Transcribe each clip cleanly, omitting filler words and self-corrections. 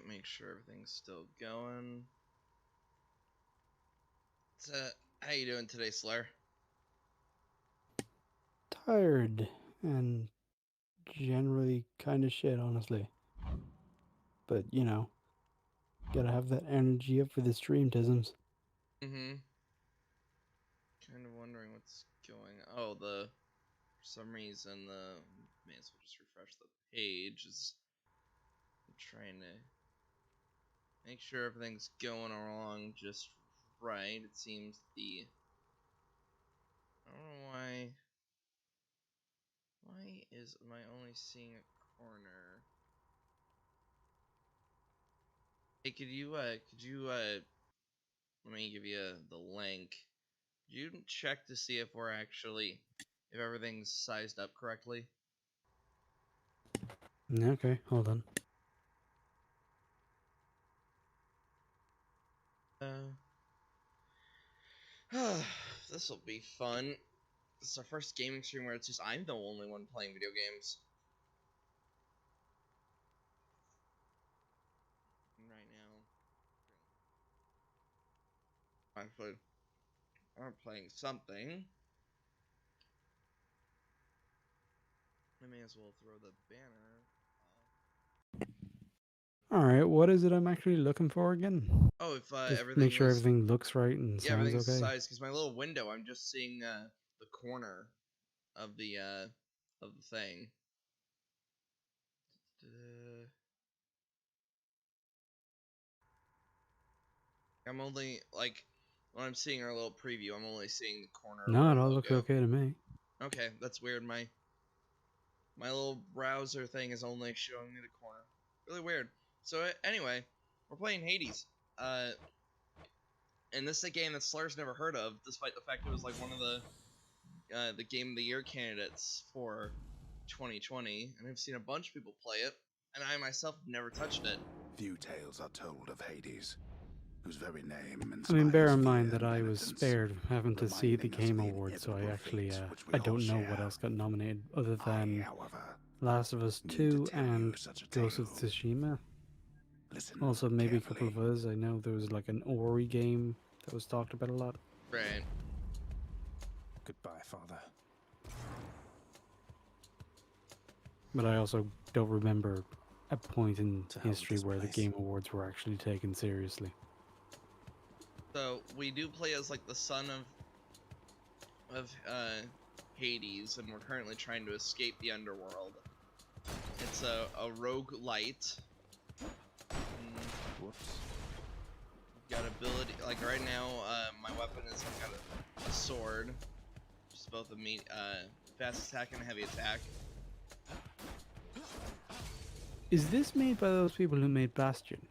Make sure everything's still going. So, how you doing today, Slayer? Tired and generally kind of shit, honestly. But, you know, gotta have that energy up for the stream, Tisms. Mm-hmm. Kind of wondering what's going on. Oh, for some reason, may as well just refresh the page. I'm trying to make sure everything's going along just right. It seems I don't know why. Why am I only seeing a corner? Hey, could you, let me give you the link. Could you check to see if if everything's sized up correctly? Okay, hold on. This will be fun. This is our first gaming stream where it's just I'm the only one playing video games. Right now. Actually, I'm playing something. I may as well throw the banner off. Alright, what is it I'm actually looking for again? Oh, if Just make everything sure was... everything looks right and Yeah, sounds everything's okay. sized, because my little window, I'm just seeing the corner of the thing. I'm only, like, when I'm seeing our little preview, I'm only seeing the corner of No, our it all looks logo. okay to me. Okay, that's weird. My little browser thing is only showing me the corner. Really weird. So anyway, we're playing Hades. And this is a game that Slayer's never heard of, despite the fact it was like one of the Game of the Year candidates for 2020. And I've seen a bunch of people play it, and I myself have never touched it. Few tales are told of Hades, whose very name inspires I mean, bear in fear mind that and I was penitence, spared having to see the reminding us of Game the Awards, so I inevitable actually, fate which we I all don't know what share. else got nominated other than however, Last of Us need 2 to tell you and such a Ghost of tale. Tsushima. Listen Also, maybe a couple carefully. of others. I know there was like an Ori game that was talked about a lot. Right. Goodbye, Father. But I also don't remember a point in To hell with history this where the place. Game Awards were actually taken seriously. So we do play as like the son of Hades, and we're currently trying to escape the underworld. It's a roguelite. Whoops. Got ability, like right now, my weapon is I've got a sword, which is both a fast attack and a heavy attack. Is this made by those people who made Bastion?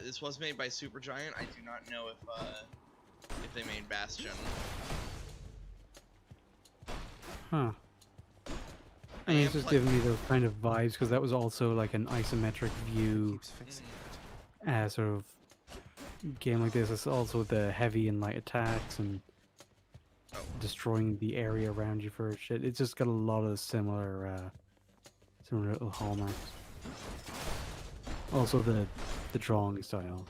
This was made by Supergiant. I do not know if they made Bastion. Huh. I mean, it's just giving me those kind of vibes, because that was also like an isometric view sort of game like this. It's also the heavy and light attacks and destroying the area around you for shit. It's just got a lot of similar little hallmarks. Also the drawing style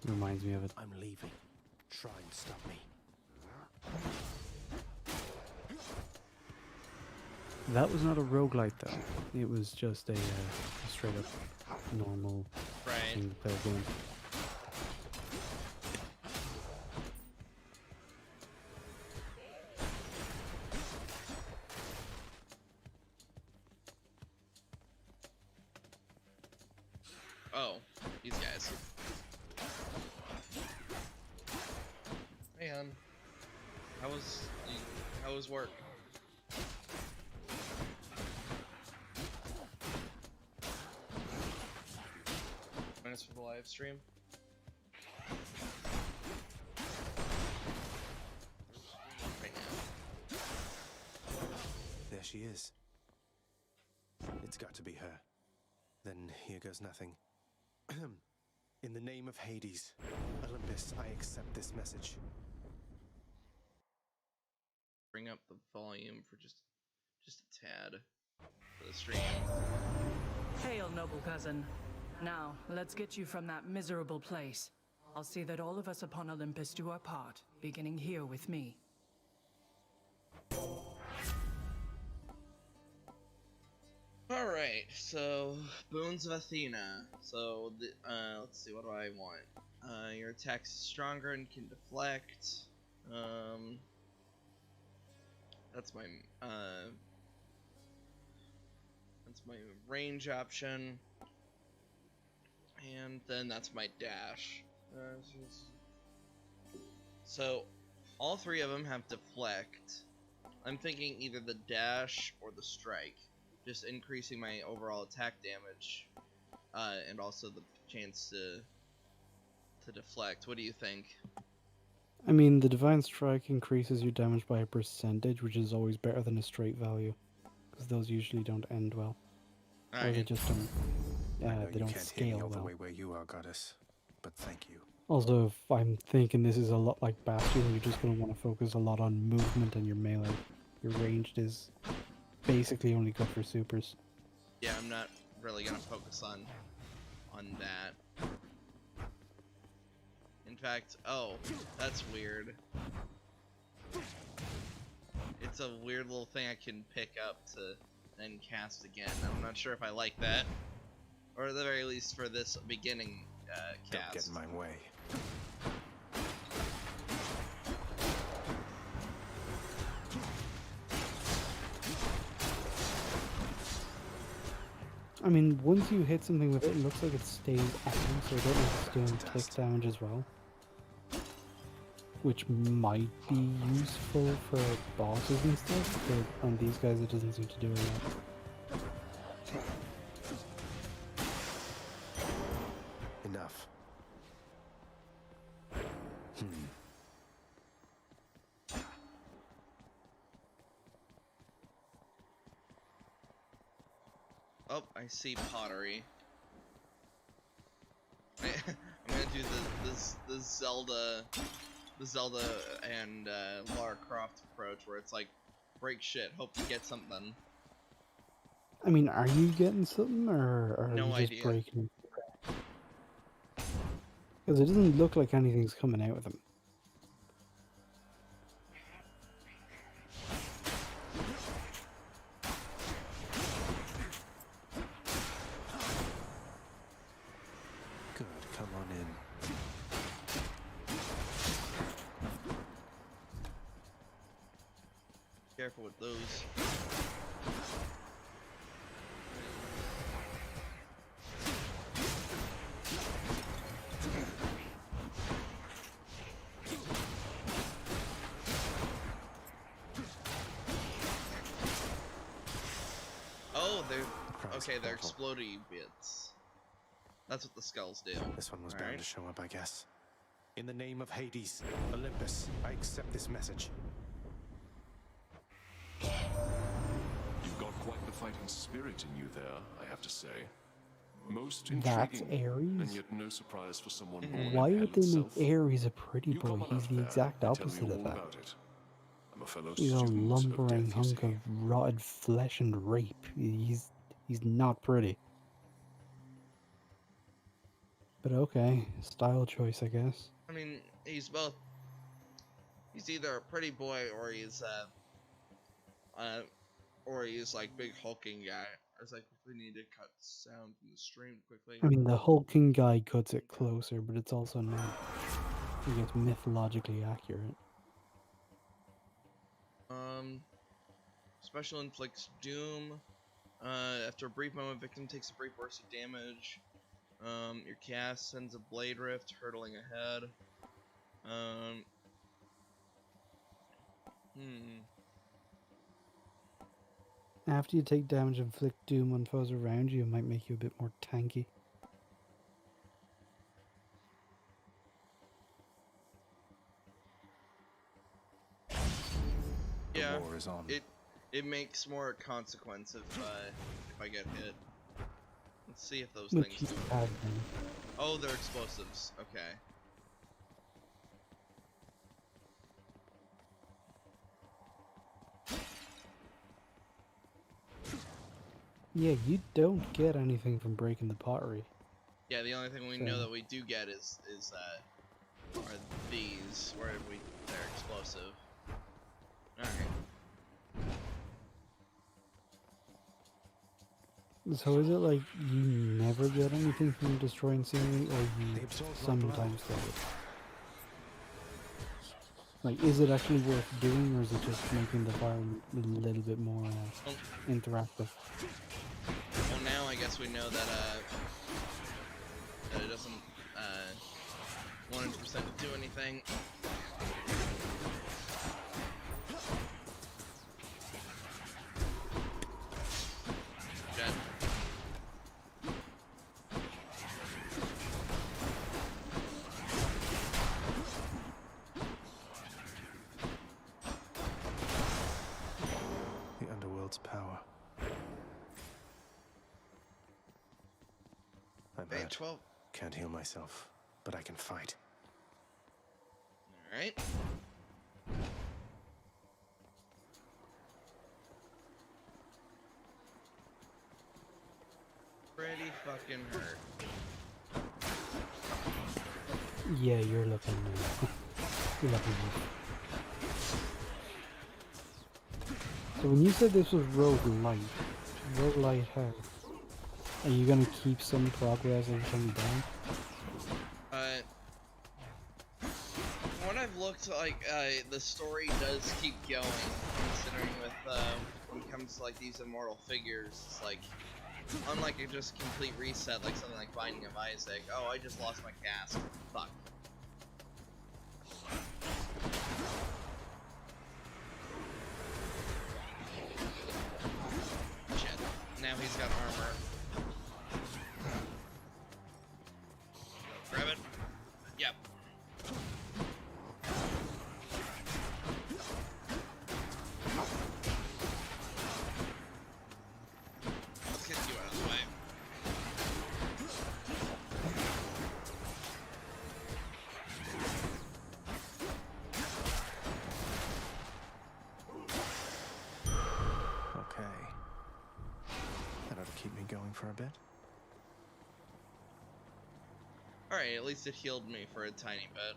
reminds me of it. I'm leaving. Try and stop me. That was not a roguelite though. It was just a straight up normal single player game. Oh, these guys. Hey, hon. How was work? Minutes for the live stream. Right now. There she is. It's got to be her. Then here goes nothing. In the name of Hades, Olympus, I accept this message. Bring up the volume for just a tad for the stream. Hail, noble cousin. Now, let's get you from that miserable place. I'll see that all of us upon Olympus do our part, beginning here with me. Alright, so Boons of Athena. So let's see, what do I want? Your attack is stronger and can deflect. That's my range option. And then that's my dash. So all three of them have deflect. I'm thinking either the dash or the strike, just increasing my overall attack damage, and also the chance to deflect. What do you think? I mean, the Divine Strike increases your damage by a percentage, which is always better than a straight value, because those usually don't end well. All Or they right. just don't, I know they you don't can't hear me scale all the well. way where you are, goddess, but thank you. Also, if I'm thinking this is a lot like Bastion, you're just going to want to focus a lot on movement and your melee. Your ranged is basically only good for supers. Yeah, I'm not really gonna focus on that. In fact, oh, that's weird. It's a weird little thing I can pick up to then cast again. I'm not sure if I like that, or at the very least for this beginning cast. Don't get in my way. I mean, once you hit something with it, it looks like it stays on, so I don't know if it's doing click damage as well. Which might be useful for bosses and stuff, but on these guys it doesn't seem to do a lot. Enough. Oh, I see pottery. I'm gonna do the Zelda and Lara Croft approach, where it's like break shit, hope you get something. I mean, are you getting something, or are No you just idea. breaking? Because it doesn't look like anything's coming out of them. Good, come on in. Careful with those. Oh, they're explodey bits. That's what the skulls do. This one was bound Alright. to show up, I guess. In the name of Hades, Olympus, I accept this message. You've got quite the fighting spirit in you there, I have to say. Most That's intriguing, and Ares? yet no surprise for someone born Why in would hell they make itself. Ares a pretty You boy? come on He's out the there exact and tell me opposite of all that. about it. I'm a fellow He's a student of lumbering death, you hunk see. of rotted flesh and rape. He's not pretty. But okay, style choice, I guess. I mean, he's both. He's either a pretty boy or he's like big hulking guy. I was like, we need to cut sound from the stream quickly. I mean, the hulking guy cuts it closer, but it's also not, I guess, mythologically accurate. Special inflicts doom. After a brief moment, victim takes a brief burst of damage. Your cast sends a blade rift hurtling ahead. After you take damage and inflict doom on foes around you, it might make you a bit more tanky. Yeah, The war is on. it makes more consequence if I get hit. Let's see if those Which things you do. have been. Oh, they're explosives. Okay. Yeah, you don't get anything from breaking the pottery. Yeah, the only thing we So- know that we do get is are these where they're explosive. All right. So is it like you never get anything from destroying scenery, or you They absorbed my blood. sometimes get it? Like, is it actually worth doing, or is it just making the fire a little bit more Well, interactive? well, now I guess we know that it doesn't 100% do anything. Good. The underworld's power. I'm Okay, hurt. 12. Can't heal myself, but I can fight. All right. Pretty fucking hurt. Yeah, you're looking. You're looking. So when you said this was roguelite how? Are you gonna keep some progress every time you die? From what I've looked, like, the story does keep going, considering with, when it comes to, like, these immortal figures, it's like, unlike a just complete reset, like something like Binding of Isaac, oh, I just lost my cast, fuck. Shit, now he's got armor. Grab it. Yep. Let's get you out of the way. Okay. That ought to keep me going for a bit. Alright, at least it healed me for a tiny bit.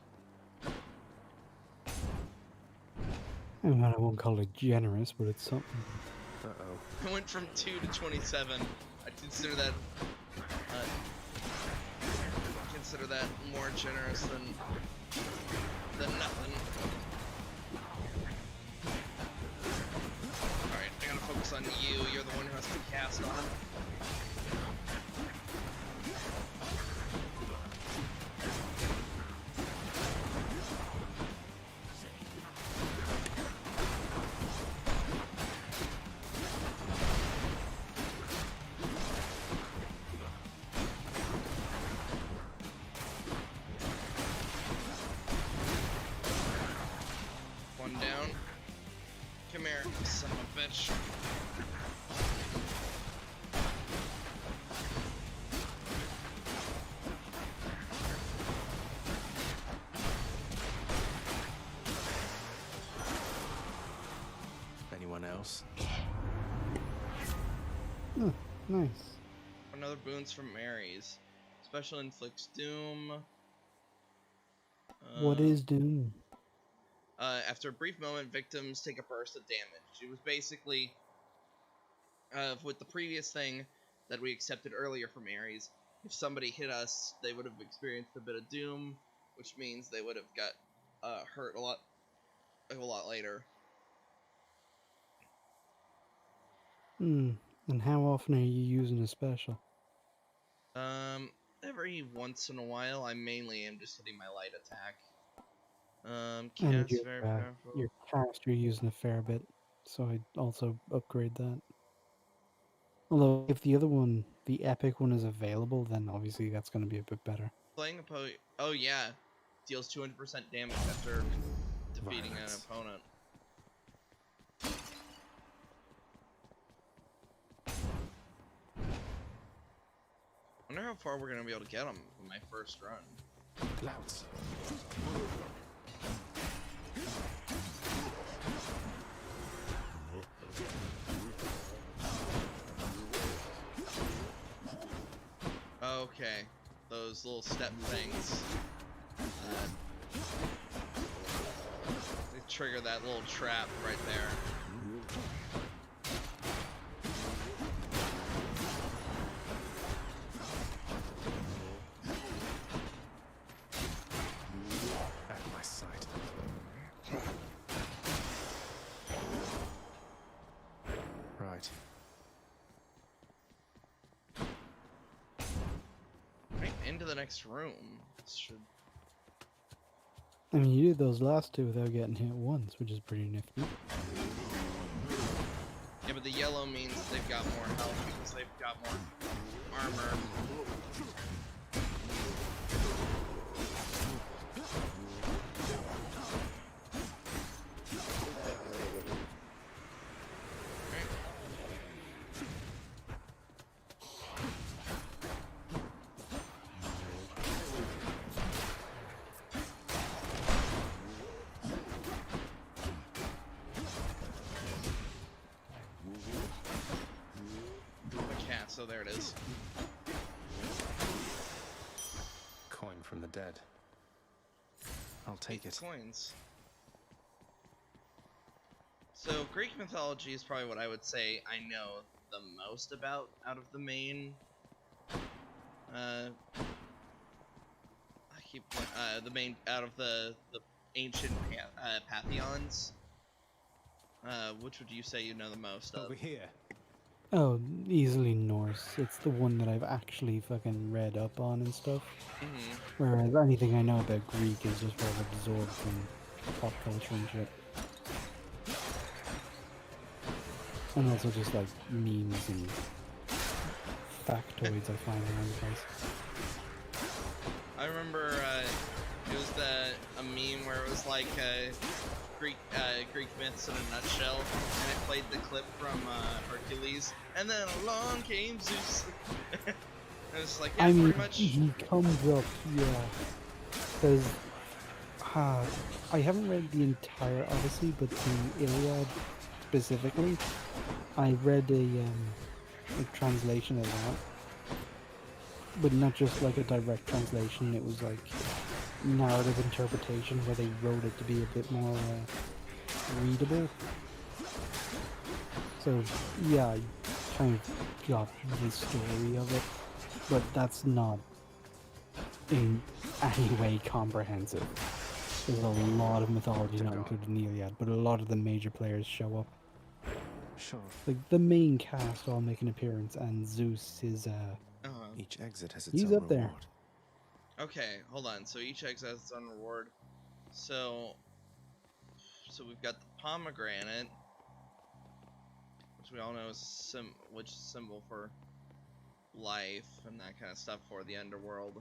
I mean, I won't call it generous, but it's something. Uh-oh. I went from 2 to 27. I'd consider that more generous than nothing. Alright, I gotta focus on you. You're the one who has to cast on him. One down. Come here, son of a bitch. Anyone else? Oh, nice. Another boons from Mary's. Special inflicts doom. What is Doom? After a brief moment, victims take a burst of damage. It was basically, with the previous thing that we accepted earlier from Ares, if somebody hit us, they would have experienced a bit of doom, which means they would have got hurt a lot later. And how often are you using a special? Every once in a while, I mainly am just hitting my light attack. And Cast very powerful. your cast you're using a fair bit, so I'd also upgrade that. Although, if the other one, the epic one, is available, then obviously that's going to be a bit better. Playing oh yeah, deals 200% damage after defeating an Violence. opponent. I wonder how far we're gonna be able to get him in my first run. Louts. Okay, those little step things. They trigger that little trap right there. At my sight. Right. Right into the next room. This should. I mean, you did those last two without getting hit once, which is pretty nifty. Yeah, but the yellow means they've got more health because they've got more armor. So there it is. Coin from the dead. I'll take 8 it. coins. So Greek mythology is probably what I would say I know the most about out of the main. I keep the main out of the ancient pantheons. Which would you say you know the most of? Over here. Oh, easily Norse. It's the one that I've actually fucking read up on and stuff. Mm-hmm. Whereas anything I know about Greek is just what I've absorbed from pop culture and shit. And also just like memes and factoids I find around the place. I remember it was a meme where it was like Greek myths in a nutshell, and it played the clip from Hercules, and then along came Zeus. And it's like, yeah, I mean, pretty much. he comes up, yeah. Because I haven't read the entire Odyssey, but the Iliad specifically, I read a translation of that. But not just like a direct translation, it was like narrative interpretation where they wrote it to be a bit more readable. So yeah, I kind of got the story of it, but that's not in any way comprehensive. There's a lot of mythology not included in the Iliad, but a lot of the major players show up. Sure. Like the main cast all make an appearance, and Zeus is Each exit has its he's own up there. reward. Okay, hold on. So each exit has its own reward. So we've got the pomegranate, which we all know is which is symbol for life and that kind of stuff for the underworld.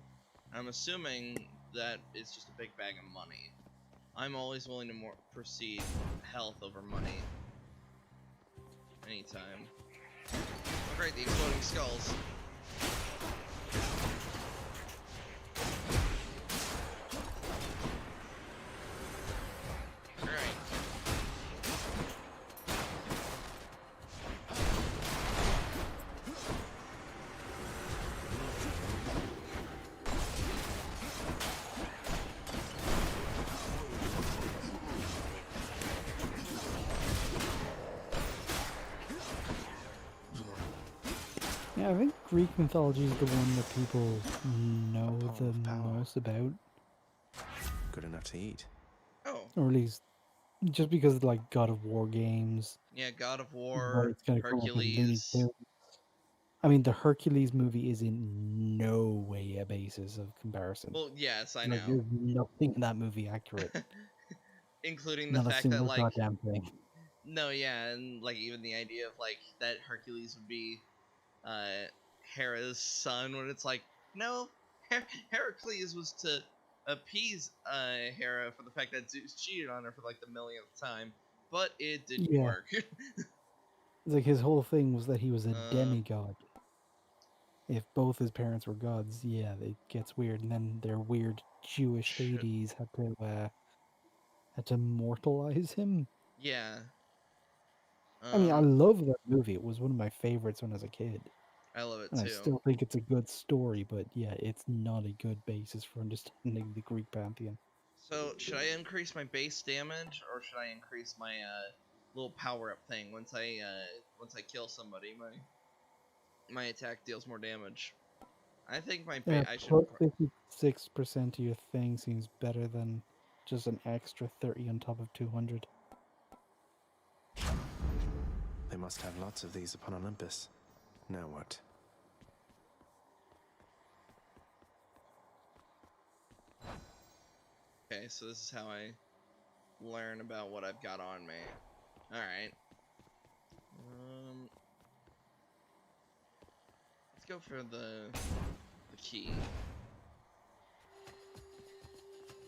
I'm assuming that it's just a big bag of money. I'm always willing to proceed health over money. Anytime. Oh great, the exploding skulls. Alright. Yeah, I think Greek mythology is the one that people know the most about. Good enough to eat. Oh. Or at least just because of, like, God of War games. Yeah, God of Where War, it's gonna come up in Looney Hercules. Tunes. I mean, the Hercules movie is in no way a basis of comparison. Well, yes, I Like, know. there's nothing in that movie accurate. Including the Not a fact that, single like, goddamn thing. no, yeah, and like even the idea of like that Hercules would be Hera's son, when it's like, no, Heracles was to appease Hera for the fact that Zeus cheated on her for like the millionth time, but it didn't work. It's like his whole thing was that he was a demigod. If both his parents were gods, yeah, it gets weird. And then their weird Jewish Hades had to immortalize him. Yeah. I mean, I love that movie. It was one of my favorites when I was a kid. I love it And I too. still think it's a good story, but yeah, it's not a good basis for understanding the Greek pantheon. So should I increase my base damage or should I increase my little power up thing once I kill somebody? My attack deals more damage. I think I should. Plus 56% of your thing seems better than just an extra 30 on top of 200. They must have lots of these upon Olympus. Now what? Okay, so this is how I learn about what I've got on me. All right. Let's go for the key.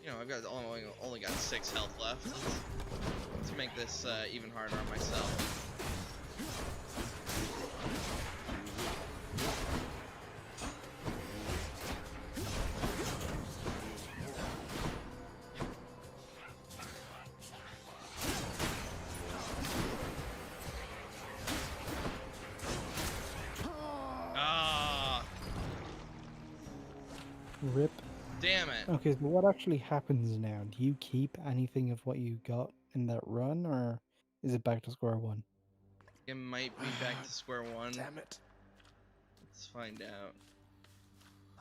You know, I've got only got 6 health left. Let's make this even harder on myself. Rip. Damn it. Okay, so what actually happens now? Do you keep anything of what you got in that run, or is it back to square one? It might be back to square one. Damn it. Let's find out.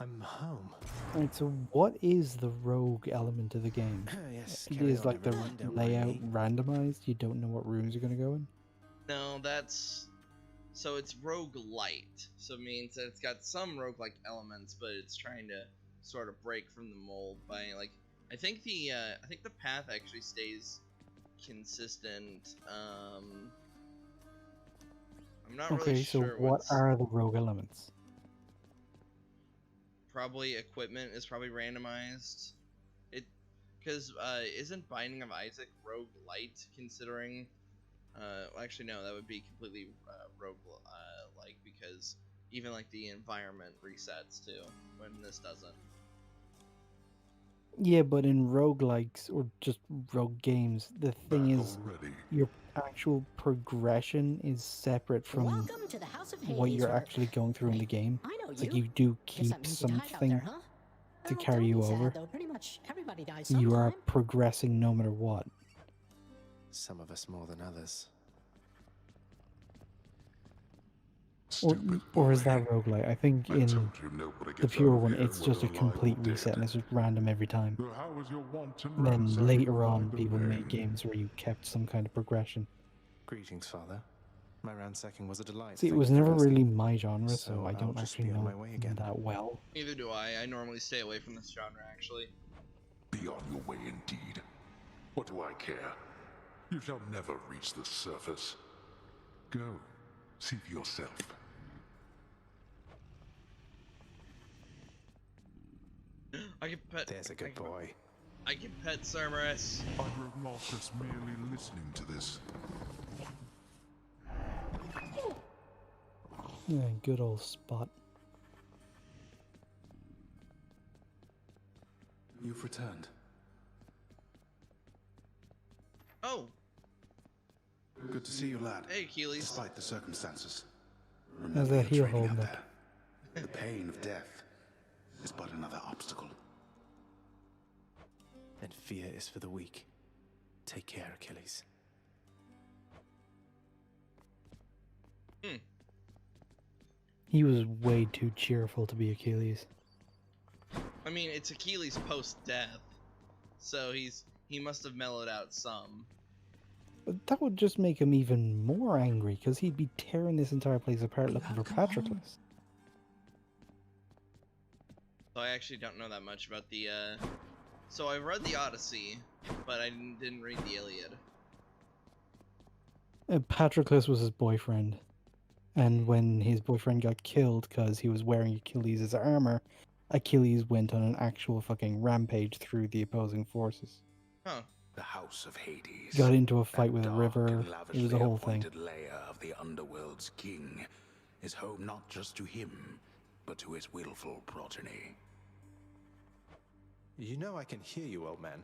I'm home. Alright, so what is the rogue element of the game? Yes, It carry is on, like the everyone, don't mind layout me. randomized? You don't know what rooms you're gonna go in? No, that's... So it's roguelite. So it means that it's got some roguelike elements, but it's trying to sort of break from the mold by, like... I think the path actually stays consistent. I'm not really Okay, so sure what what's... are the rogue elements? Probably equipment is probably randomized. Because isn't Binding of Isaac roguelite, considering... well, actually, no, that would be completely rogue-like, because even, like, the environment resets, too, when this doesn't. Yeah, but in roguelikes, or just rogue games, the thing Back is, already. your actual progression is separate from Welcome to the House of what Hades, you're where- actually going through in the game. I know It's like you. you do Guess that keep means you died out something there, huh? to Well, carry don't you be sad, over. though. Pretty much everybody dies You are sometime. progressing no matter what. Some of us more than others. Stupid Or is boy. that roguelite? I think I in told you nobody the gets pure out of one, here, it's just a whether alive complete or reset dead. and it's just random every time. So how is your wanton And then ransacking later of on, my people made domain? games where you kept some kind of progression. Greetings, Father. My ransacking was a delight. See, it Thank was you for never asking. really my genre, so So I I'll don't just actually be on know my way again. that well. Neither do I. I normally stay away from this genre, actually. Be on your way indeed. What do I care? You shall never reach the surface. Go. See for yourself. I can pet... There's a good boy. I can pet Cerberus. I grew nauseous merely listening to this. Yeah, good old Spot. You've returned. Oh, Good to see you, lad. hey, Achilles. Despite the circumstances. How's Remember that your heel training holding out up? there. The pain of death is but another obstacle. And fear is for the weak. Take care, Achilles. He was way too cheerful to be Achilles. I mean, it's Achilles post-death, so he must have mellowed out some. But that would just make him even more angry, because he'd be tearing this entire place apart looking for Patroclus. So I actually don't know that much about the, So I read the Odyssey, but I didn't read the Iliad. Patroclus was his boyfriend. And when his boyfriend got killed because he was wearing Achilles' armor, Achilles went on an actual fucking rampage through the opposing forces. Huh. The House of Hades. Got into a fight that with a dark river. and It was lavishly a whole thing. appointed lair of the underworld's king is home not just to him, but to his willful progeny. You know I can hear you, old man.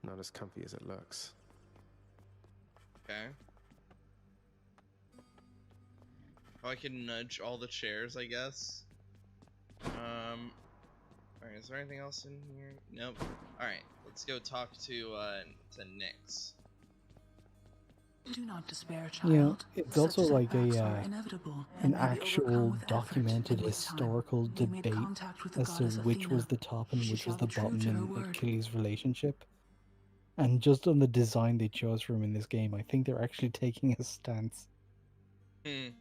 Not as comfy as it looks. Okay. Oh, I can nudge all the chairs, I guess. Alright, is there anything else in here? Nope. Alright, let's go talk to Nyx. Do not despair, child. Yeah, it's Such also like setbacks a are inevitable an and may be actual overcome with effort, documented and with time, historical they made debate contact with the as to goddess which was Athena. the top and She which was shall the be true bottom to her in word. Achilles' relationship. And just on the design they chose for him in this game, I think they're actually taking a stance. I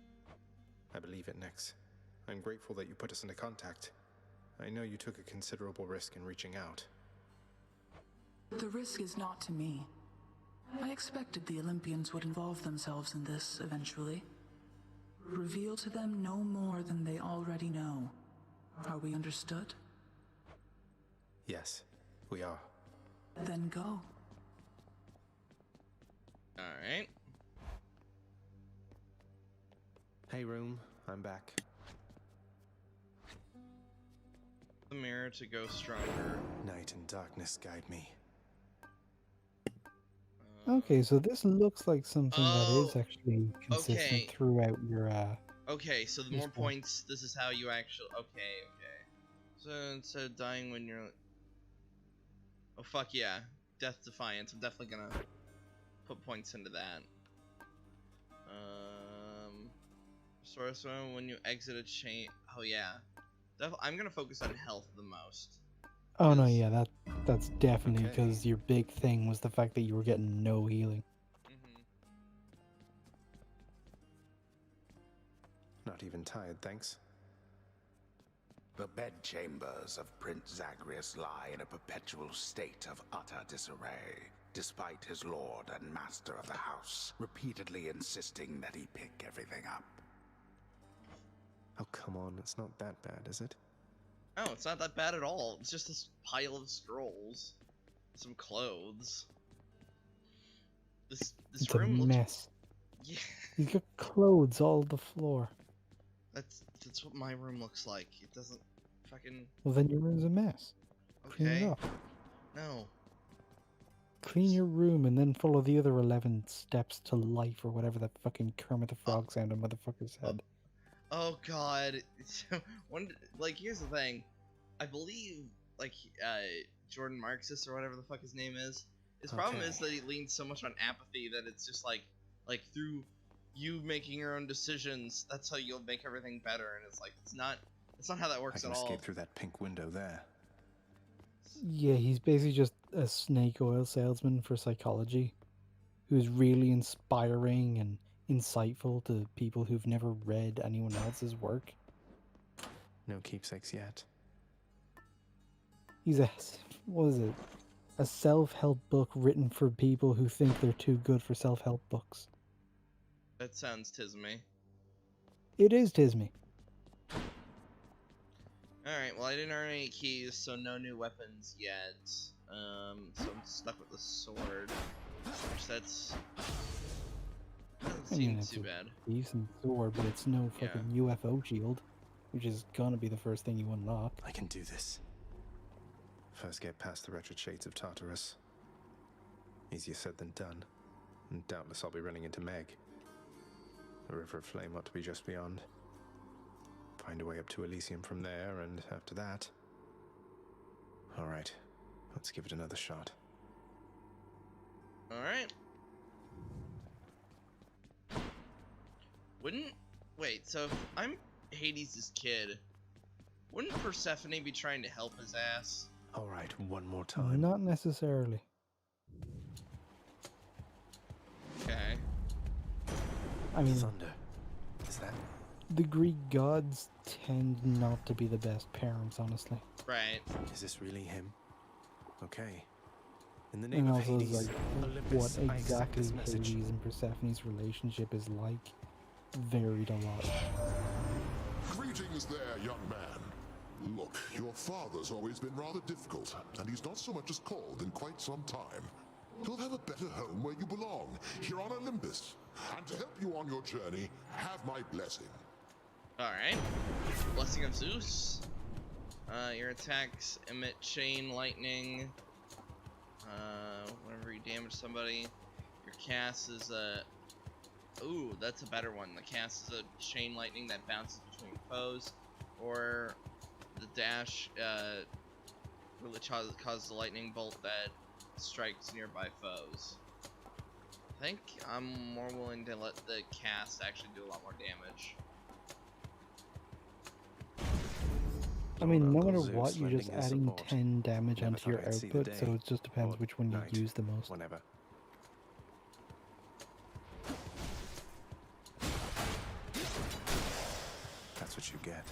believe it, Nyx. I'm grateful that you put us into contact. I know you took a considerable risk in reaching out. The risk is not to me. I expected the Olympians would involve themselves in this eventually. Reveal to them no more than they already know. Are we understood? Yes, we are. Then go. Alright. Hey, room. I'm back. The mirror to go stronger. Night and darkness guide me. Okay, so this looks like something that is Oh, actually consistent okay. throughout your Okay, so the This more one. points, this is how you actually. Okay. So instead of dying when you're. Oh, fuck yeah. Death Defiance. I'm definitely gonna put points into that. Source one when you exit a chain. Oh, yeah. I'm gonna focus on health the most. Oh no, 'Cause- yeah, that's definitely Okay. because your big thing was the fact that you were getting no healing. Mhm. Not even tired, thanks. The bedchambers of Prince Zagreus lie in a perpetual state of utter disarray, despite his lord and master of the house repeatedly insisting that he pick everything up. Oh, come on. It's not that bad, is it? Oh, it's not that bad at all. It's just this pile of scrolls. Some clothes. This It's room a looks. mess. Yeah. You got clothes all over the floor. That's what my room looks like. It doesn't fucking. Well, then your room's a mess. Clean it Okay. up. No. Clean your room and then follow the other 11 steps to life or whatever that fucking Kermit the Frog sounding motherfucker said. Oh god. Here's the thing. I believe Jordan Marxist or whatever the fuck his name is. His problem is that he leans so much on apathy that it's just like through you making your own decisions, that's how you'll make everything better, and it's like it's not how that I works can at all. escape through that pink window there. Yeah, he's basically just a snake oil salesman for psychology who's really inspiring and insightful to people who've never read anyone else's work. No keepsakes yet. He's a self-help book written for people who think they're too good for self-help books. That sounds tismy. It is Tismy. Alright, well I didn't earn any keys, so no new weapons yet. So I'm stuck with the sword. Which doesn't seem It's too a bad. decent sword, but it's no Yeah. fucking UFO shield, which is gonna be the first thing you unlock. I can do this. First get past the wretched shades of Tartarus. Easier said than done. And doubtless I'll be running into Meg. The River of Flame ought to be just beyond. Find a way up to Elysium from there, and after that... Alright, let's give it another shot. Alright. Wait, so if I'm Hades' kid, wouldn't Persephone be trying to help his ass? Alright, one more time. Not necessarily. Okay. I mean, Thunder. Is that... the Greek gods tend not to be the best parents, honestly. Right. Is this really him? Okay. In the name And of also, Hades, like, Olympus, what I accept exactly this message. Hades and Persephone's relationship is like varied a lot. Greetings there, young man. Look, your father's always been rather difficult, and he's not so much as called in quite some time. You'll have a better home where you belong, here on Olympus. And to help you on your journey, have my blessing. Alright. Blessing of Zeus. Your attacks emit chain lightning. Whenever you damage somebody, your cast is a... Ooh, that's a better one. The cast is a chain lightning that bounces between foes, or the dash really causes a lightning bolt that strikes nearby foes. I think I'm more willing to let the cast actually do a lot more damage. I mean, no matter Zeus what, you're just lending his adding support. 10 damage Never onto your thought I'd see the output, so day, it just depends or which one you night, use the most. Whenever. That's what you get.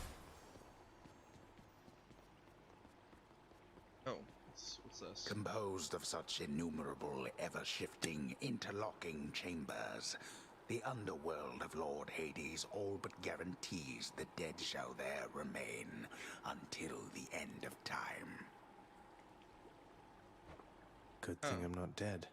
Oh, what's this? Composed of such innumerable, ever-shifting, interlocking chambers, the underworld of Lord Hades all but guarantees the dead shall there remain until the end of time. Good thing I'm not dead.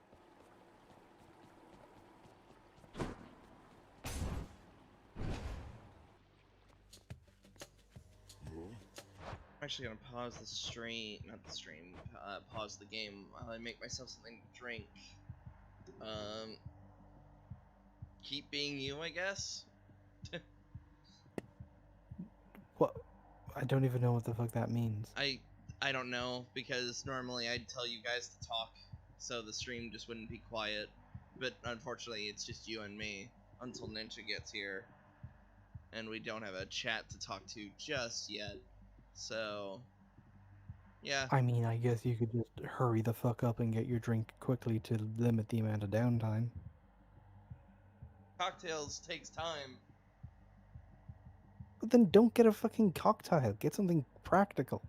I'm actually gonna pause the stream, not the stream, pause the game while I make myself something to drink. Keep being you, I guess? What? I don't even know what the fuck that means. I don't know, because normally I'd tell you guys to talk, so the stream just wouldn't be quiet. But unfortunately, it's just you and me, until Ninja gets here. And we don't have a chat to talk to just yet. So, yeah. I mean, I guess you could just hurry the fuck up and get your drink quickly to limit the amount of downtime. Cocktails takes time. But then don't get a fucking cocktail. Get something practical.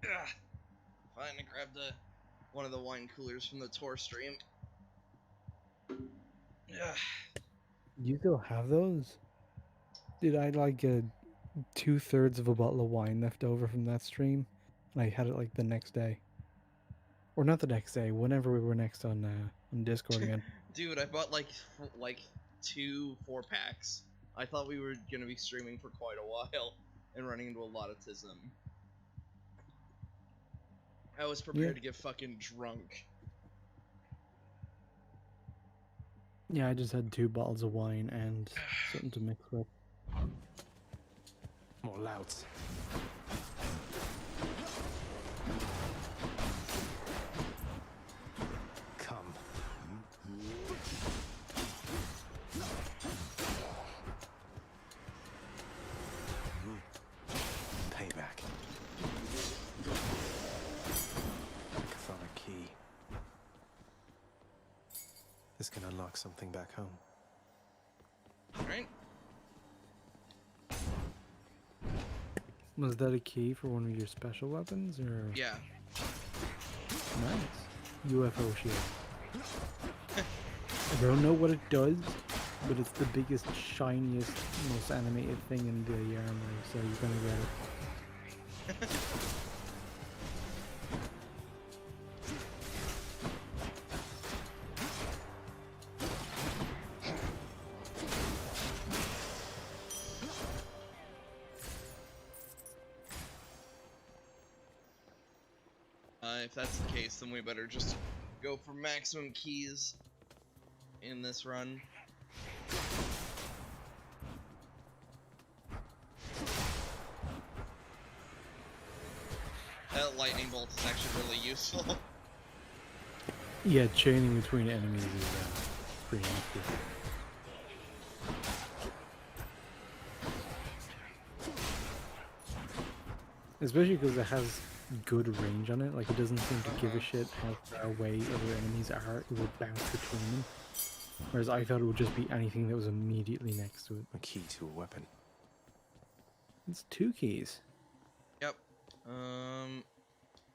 Ugh. Fine, I grabbed one of the wine coolers from the tour stream. Ugh. You still have those? Dude, I had like 2/3 of a bottle of wine left over from that stream, and I had it like the next day. Or not the next day, whenever we were next on Discord again. Dude, I bought like 2 4-packs. I thought we were gonna be streaming for quite a while and running into a lot of tism. I was prepared to get fucking drunk. Yeah, I just had 2 bottles of wine and something to mix with. More louds. Come. Payback. I found a key. This can unlock something back home. Right? Was that a key for one of your special weapons, or? Yeah. Nice. UFO shield. I don't know what it does, but it's the biggest, shiniest, most animated thing in the armor, so you're gonna get it. If that's the case, then we better just go for maximum keys in this run. That lightning bolt is actually really useful. Yeah, chaining between enemies is pretty active. Especially because it has good range on it. Like, it doesn't seem to give a shit how far away other enemies are. It will bounce between them. Whereas I thought it would just be anything that was immediately next to it. A key to a weapon. It's 2 keys. Yep.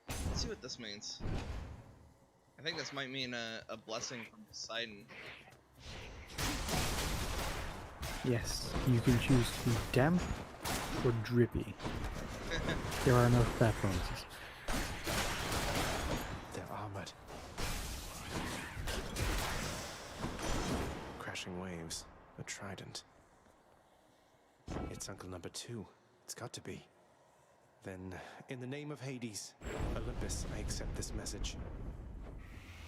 Let's see what this means. I think this might mean a blessing from Poseidon. Yes, you can choose to be damp or drippy. There are no fat bonuses. They're armored. crashing waves. A trident. It's Uncle Number 2. It's got to be. Then, in the name of Hades, Olympus, I accept this message.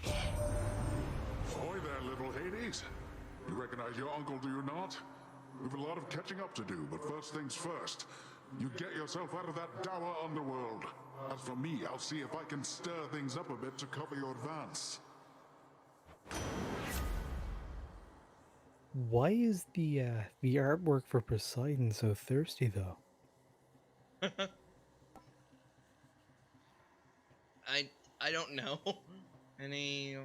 Ahoy there, little Hades. You recognize your uncle, do you not? We've a lot of catching up to do, but first things first. You get yourself out of that dour underworld. As for me, I'll see if I can stir things up a bit to cover your advance. Why is the artwork for Poseidon so thirsty though? I don't know. Any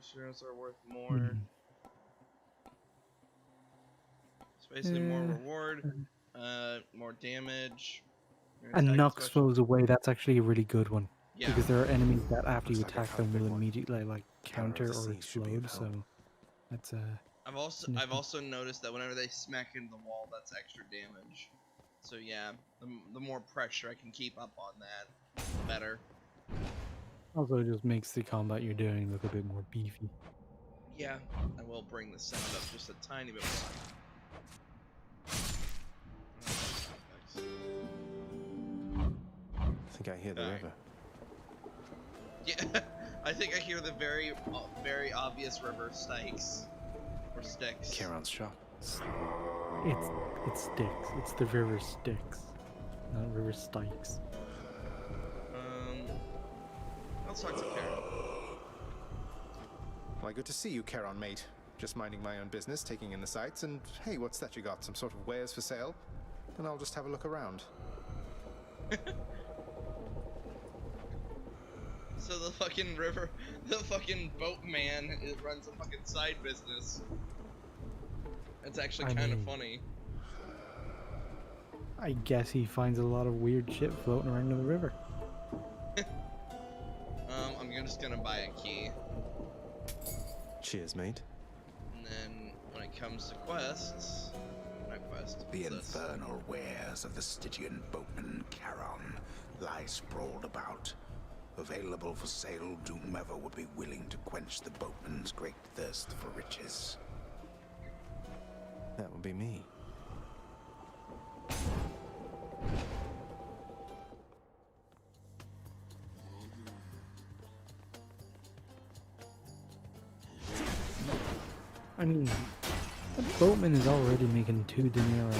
shares are worth more. It's basically more reward, more damage. And knocks foes away. That's actually a really good one. Yeah. Because there are enemies that after you Looks like I attack found a them big will one. immediately like Power of counter the or sea should be of explode. help. So that's I've also noticed that whenever they smack into the wall, that's extra damage. So yeah, the more pressure I can keep up on that, the better. also it just makes the combat you're doing look a bit more beefy. Yeah, I will bring the sound up just a tiny bit more. I think I hear the river. Yeah, I think I hear the very obvious river Styx. Or Styx. Charon's shop. It's Styx. It's the river Styx, not river Styx. Let's talk to Charon. Why, good to see you, Charon, mate. Just minding my own business, taking in the sights, and hey, what's that you got? Some sort of wares for sale? Then I'll just have a look around. So the fucking boatman runs a fucking side business. It's actually kind of funny. I guess he finds a lot of weird shit floating around in the river. I'm just gonna buy a key. Cheers, mate. And then when it comes to quests, The infernal wares of the Stygian boatman Charon lie sprawled about. Available for sale to whomever would be willing to quench the boatman's great thirst for riches. That would be me. I mean, the boatman is already making 2 denarii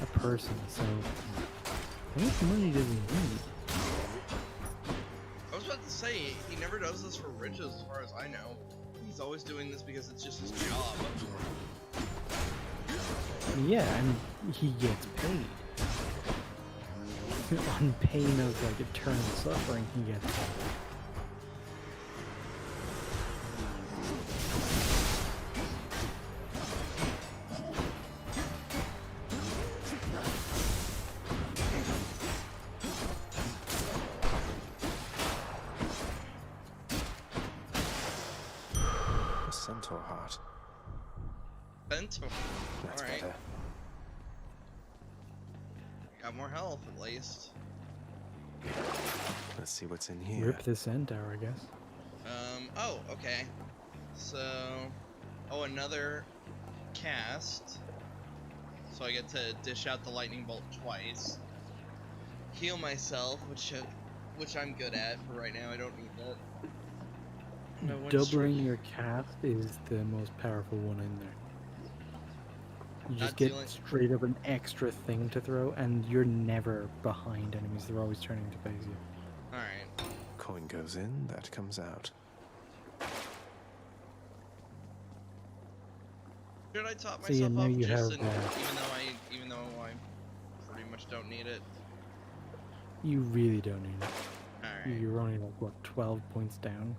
a person, so how much money does he need? I was about to say, he never does this for riches as far as I know. He's always doing this because it's just his job. Yeah, and he gets paid. On pain of like eternal suffering, he gets paid. A centaur heart. Bento. That's Alright. better. Got more health at least. Let's see what's in here. Rip the centaur, I guess. Oh, okay. So, another cast. So I get to dish out the lightning bolt twice. Heal myself, which I'm good at for right now. I don't need that. No one Doubling your cast is the most powerful one in there. You just Not get dealing- straight up an extra thing to throw, and you're never behind enemies. They're always turning to face you. Alright. Coin goes in, that comes out. Should I top So yeah, myself now up you just have, even though I pretty much don't need it? You really don't need it. Alright. You're only like what, 12 points down.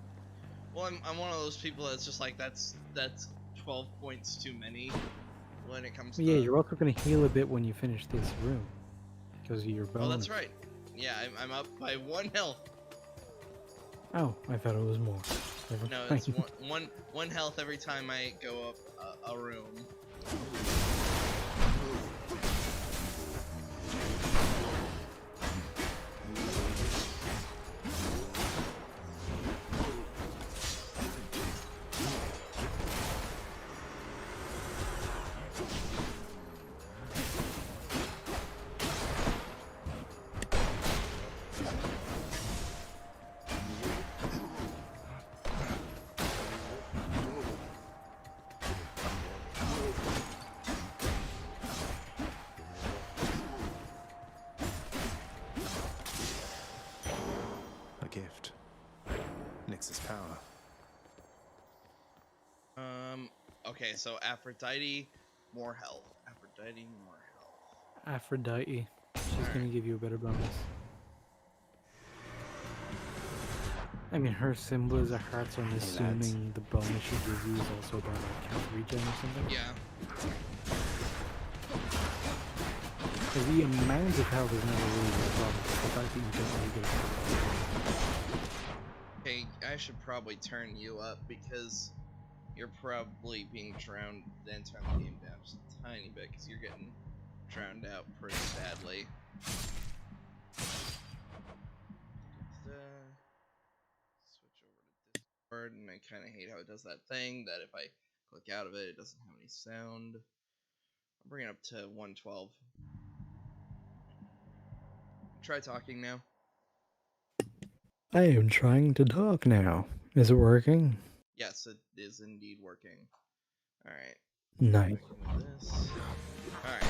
Well, I'm one of those people that's just like that's 12 points too many when it comes to. Yeah, you're also gonna heal a bit when you finish this room because of your bonus. Oh, that's right. Yeah, I'm up by 1 health. Oh, I thought it was more. Never No, mind. it's one health every time I go up a room. Nyx's power. Okay, so Aphrodite, more health. Aphrodite, more health. Aphrodite. She's gonna give you a better bonus. I mean, her symbol is a heart, so I'm assuming the bonus she gives you is also about like health regen or something. Yeah. Because the amount of health is never really a problem. The fact that you don't really get a Okay, I should probably turn you up because you're probably being drowned the entire game down just a tiny bit because you're getting drowned out pretty badly. Switch over to Discord, and I kind of hate how it does that thing that if I click out of it, it doesn't have any sound. I'll bring it up to 112. Try talking now. I am trying to talk now. Is it working? Yes, it is indeed working. Alright. Nice. Alright.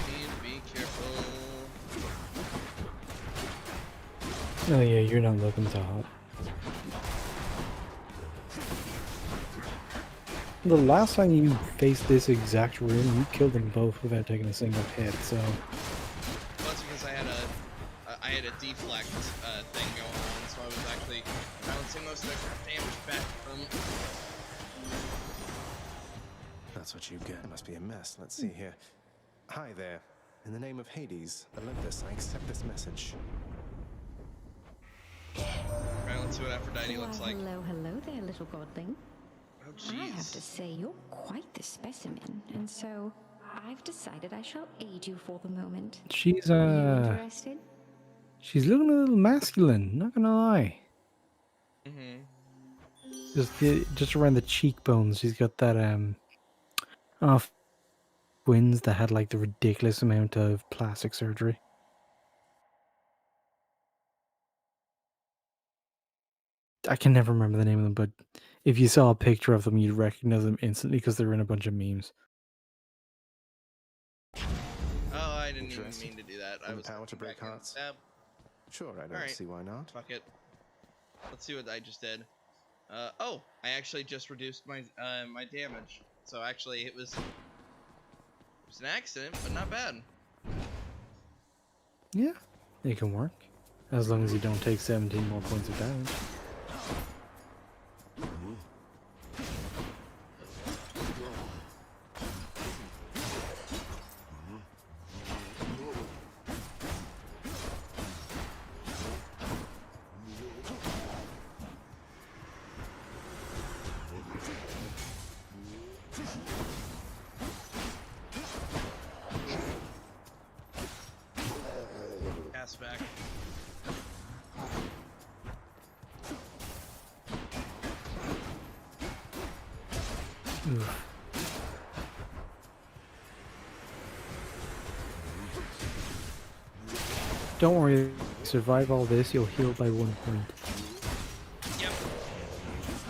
Need to be careful. Oh yeah, you're not looking so hot. The last time you faced this exact room, you killed them both without taking a single hit, so... Well, that's because I had a deflect thing going on, so I was actually bouncing most of the damage back from... That's what you get. It must be a mess. Let's see here. Hi there. In the name of Hades, Olympus, I accept this message. Alright, let's see what Aphrodite looks like. Hello, hello there, little godling. Oh, I have to jeez. say, you're quite the specimen, and so I've decided I shall aid you for the moment. She's, Are you interested? she's looking a little masculine, not gonna lie. Just around the cheekbones, she's got that, off twins that had, like, the ridiculous amount of plastic surgery. I can never remember the name of them, but if you saw a picture of them, you'd recognize them instantly because they're in a bunch of memes. Oh, I didn't even mean to do that. I was power to break back in hearts. tab. Sure, I don't Alright. see why not. Fuck it. Let's see what I just did. Oh, I actually just reduced my my damage. So actually, it was an accident, but not bad. Yeah, it can work. As long as you don't take 17 more points of damage. Pass back. Oof. Don't worry, survive all this, you'll heal by 1 point. Yep.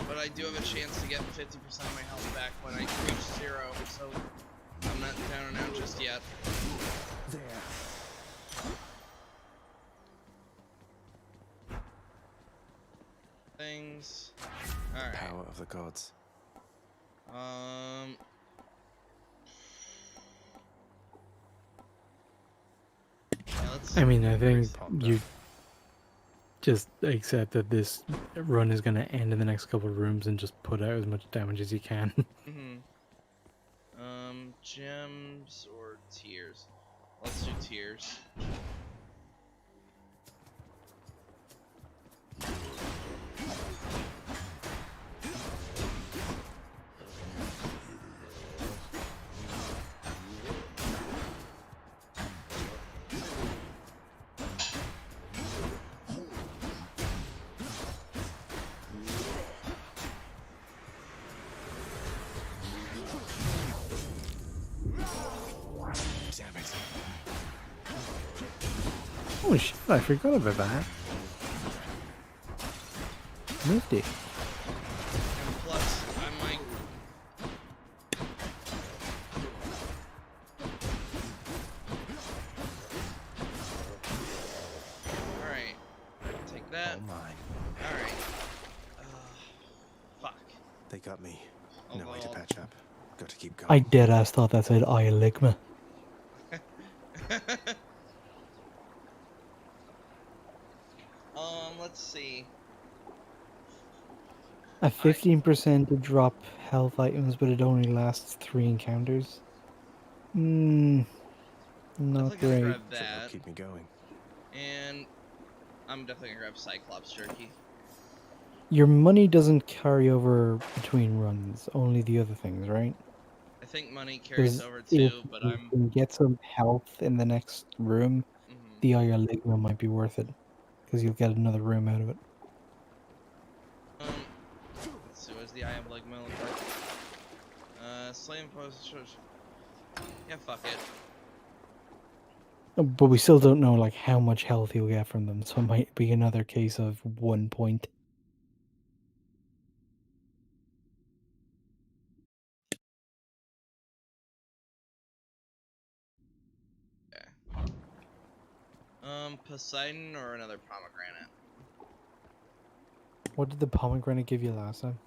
But I do have a chance to get 50% of my health back when I reach 0, so I'm not down and out just yet. There. Things. Alright. Power of the gods. Yeah, let's... I mean, I think you just accept that this run is going to end in the next couple of rooms and just put out as much damage as you can. Gems or tears? Let's do tears. Oh shit, I forgot about that. Nifty. And plus, I'm like... that. All mine. Alright. Fuck. They got me. Oh, No way to God. patch up. Got to keep I going. deadass thought that said Y.A.R.P. Let's see. A 15% to drop health items, but it only lasts 3 encounters. Not Definitely gonna great. grab Should help that. keep me going. And I'm definitely gonna grab Cyclops jerky. Your money doesn't carry over between runs, only the other things, right? I think money carries Because over if too, but you I'm. can get some health in the next room, the Y.A.R.P. might be worth it. Because you'll get another room out of it. Let's see, where's the Eye of Ligma look like? Slam post. Yeah, fuck it. But we still don't know like how much health you'll get from them, so it might be another case of 1 point. Okay. Poseidon or another pomegranate? What did the pomegranate give you last time?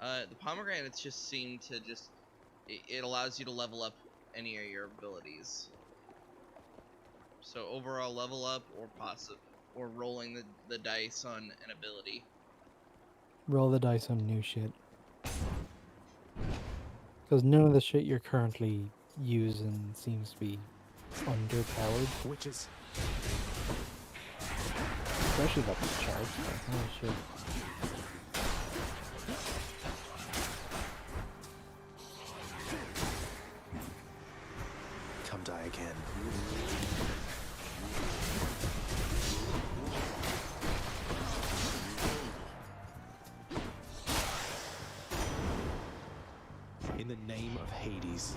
The pomegranates just seem to just... It allows you to level up any of your abilities. So overall level up or rolling the dice on an ability. Roll the dice on new shit. Because none of the shit you're currently using seems to be underpowered. Witches. Especially that charge stuff. Holy shit. Come die again. In the name of Hades.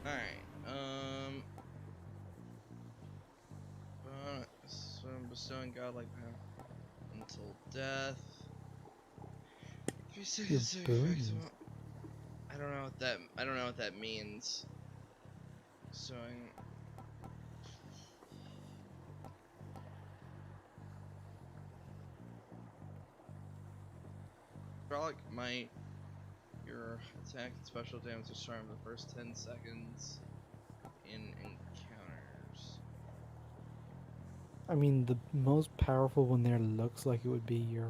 Alright, so I'm bestowing godlike power until death. 360 effects. I don't know what that means. Bestowing. Hydraulic might. Your attack and special damage are starting for the first 10 seconds in encounters. I mean, the most powerful one there looks like it would be your,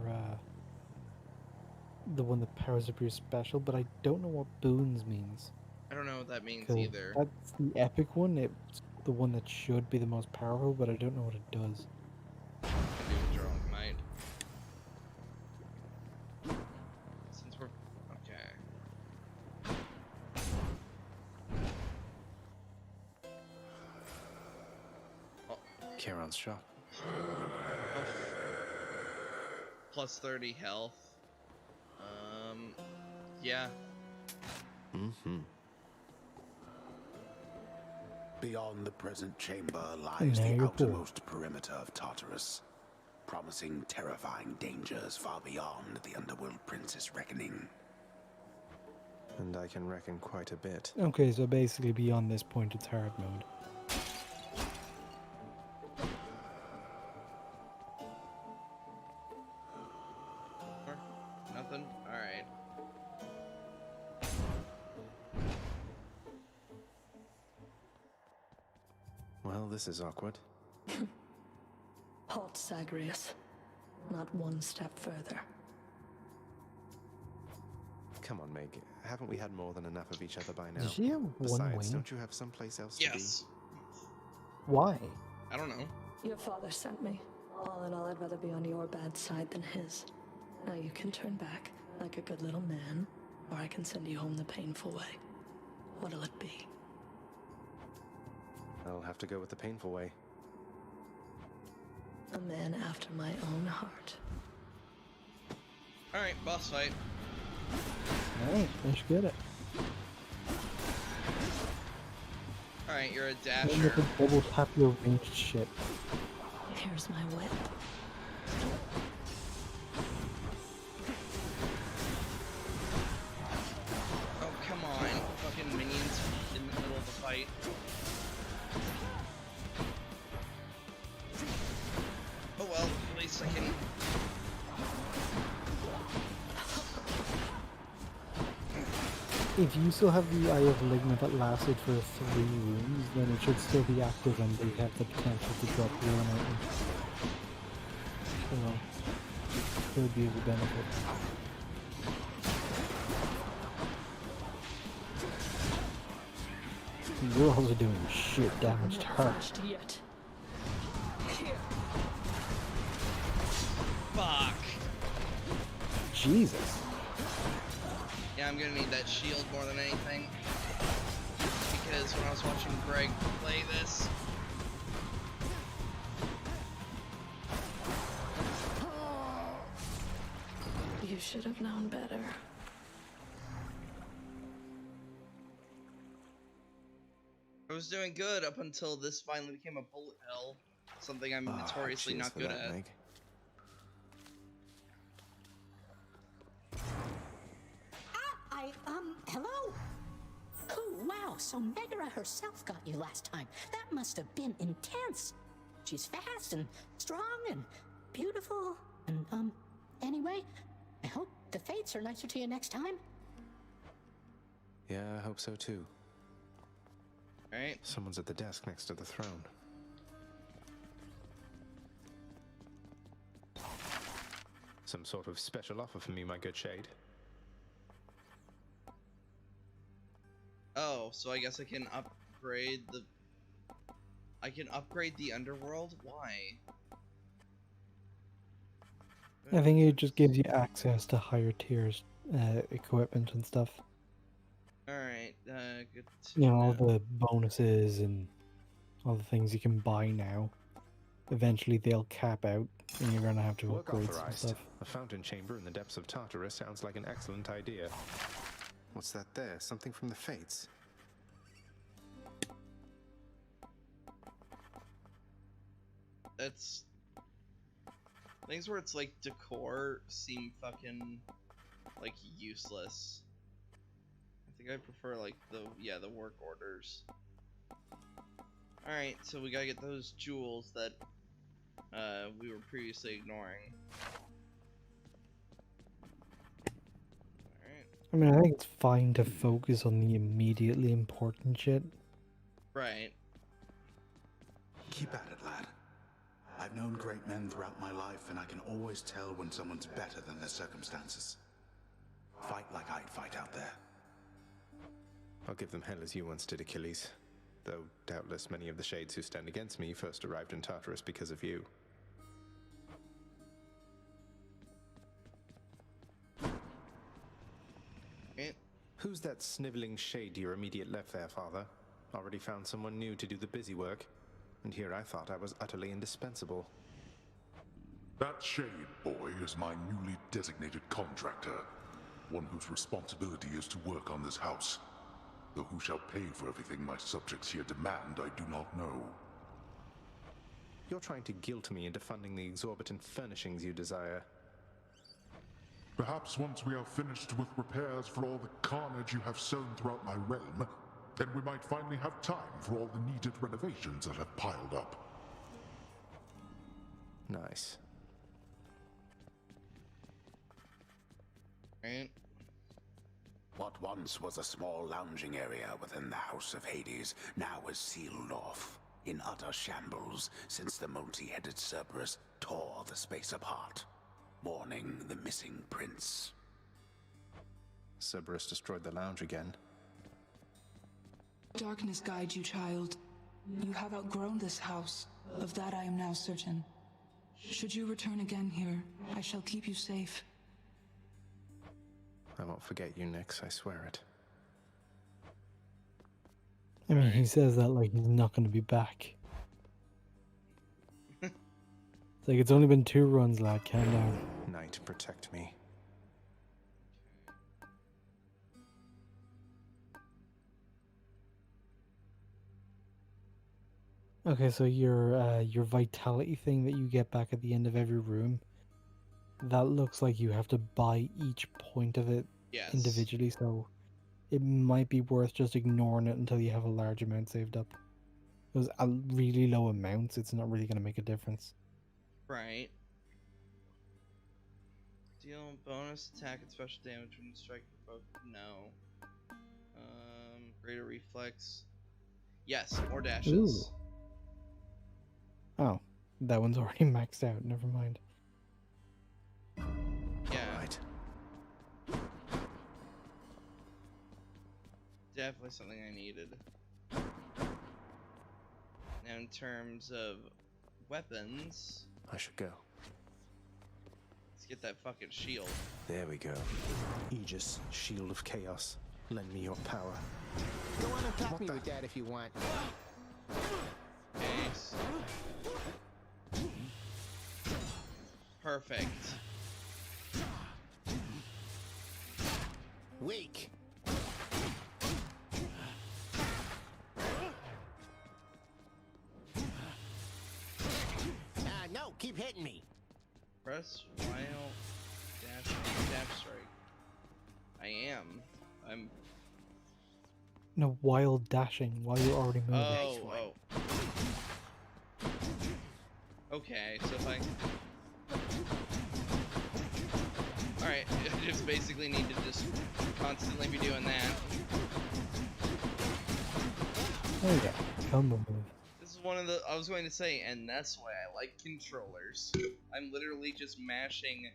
the one that powers up your special, but I don't know what boons means. I don't know what that means 'Cause either. that's the epic one. It's the one that should be the most powerful, but I don't know what it does. Can do hydraulic might. Since we're okay. Oh. Charon's shop. Plus 30 health. Yeah. Mm-hmm. Beyond the present chamber lies the outermost perimeter of Tartarus, promising terrifying dangers far beyond the underworld prince's reckoning. And I can reckon quite a bit. Okay, so basically beyond this point it's hard mode. Nothing? Alright. Well, this is awkward. Halt, Zagreus. Not one step further. Come on, Meg. Haven't we had more than enough of each other by now? Does she have one Besides, wing? don't you have someplace else to Yes. Why? I don't know. Your father sent me. All in all, I'd rather be on your bad side than his. Now you can turn back, like a good little man, or I can send you home the painful way. What'll it be? be? I'll have to go with the painful way. A man after my own heart. Alright, boss fight. Alright, let's get it. Alright, you're a Maybe dasher. you could double tap your ranged shit. Here's my whip. Oh, come on. Fucking minions in the middle of the fight. Oh well. guess I can... If you still have the Eye of Ligma that lasted for 3 rooms, then it should still be active and they have the potential to drop one item. So, could be of a benefit. You're also doing shit damage to her. Yet. Fuck! Jesus. Yeah, I'm gonna need that shield more than anything. Because when I was watching Greg play this... You should have known better. I was doing good up until this finally became a bullet hell. Something I'm notoriously cheers not for good that, at. Meg. Hello? Oh, wow, so Megara herself got you last time. That must have been intense. She's fast and strong and beautiful. And, anyway, I hope the fates are nicer to you next time. Yeah, I hope so too. Alright. Someone's at the desk next to the throne. Some sort of special offer for me, my good shade. Oh, so I guess I can upgrade the... I can upgrade the underworld? Why? I think it just gives you access to higher tiers equipment and stuff. Alright, good to You know, all know. the bonuses and all the things you can buy now. Eventually they'll cap out and you're gonna have to Work upgrade some authorized. stuff. A fountain chamber in the depths of Tartarus sounds like an excellent idea. What's that there? Something from the Fates? That's... Things where it's like decor seem fucking like useless. I think I prefer like the work orders. Alright, so we gotta get those jewels that we were previously ignoring. Alright. I mean, I think it's fine to focus on the immediately important shit. Right. Keep at it, lad. I've known great men throughout my life, and I can always tell when someone's better than their circumstances. Fight like I'd fight out there. I'll give them hell as you once did, Achilles. Though doubtless many of the shades who stand against me first arrived in Tartarus because of you. Who's that sniveling shade to your immediate left there, father? Already found someone new to do the busy work, and here I thought I was utterly indispensable. That shade boy is my newly designated contractor, one whose responsibility is to work on this house. Though who shall pay for everything my subjects here demand, I do not know. You're trying to guilt me into funding the exorbitant furnishings you desire. Perhaps once we are finished with repairs for all the carnage you have sown throughout my realm, then we might finally have time for all the needed renovations that have piled up. Nice. Right. What once was a small lounging area within the House of Hades now is sealed off, in utter shambles, since the multi-headed Cerberus tore the space apart, mourning the missing prince. Cerberus destroyed the lounge again. Darkness guide you, child. You have outgrown this house. Of that I am now certain. Should you return again here, I shall keep you safe. I won't forget you, Nyx, I swear it. I mean, he says that like he's not going to be back. It's like, it's only been 2 runs, lad, calm down. Night, protect me. Okay, so your vitality thing that you get back at the end of every room, that looks like you have to buy each point of it Yes. individually, so it might be worth just ignoring it until you have a large amount saved up. Because at really low amounts, it's not really going to make a difference. Right. Deal bonus attack and special damage when you strike for both. No. Greater reflex. Yes, more dashes. Ooh. Oh, that one's already maxed out. Never mind. Yeah. Right. Definitely something I needed. Now, in terms of weapons, I should go. let's get that fucking shield. There we go. Aegis, Shield of Chaos. Lend me your power. Go on and attack me with that if you want. Ace. Perfect. Weak. No, keep hitting me. Press while dash strike. I'm No, while dashing, while you're already moving. oh. Okay, so if I alright, I just basically need to just constantly be doing that. There you go. Combo move. This is one of the I was going to say, and that's why I like controllers. I'm literally just mashing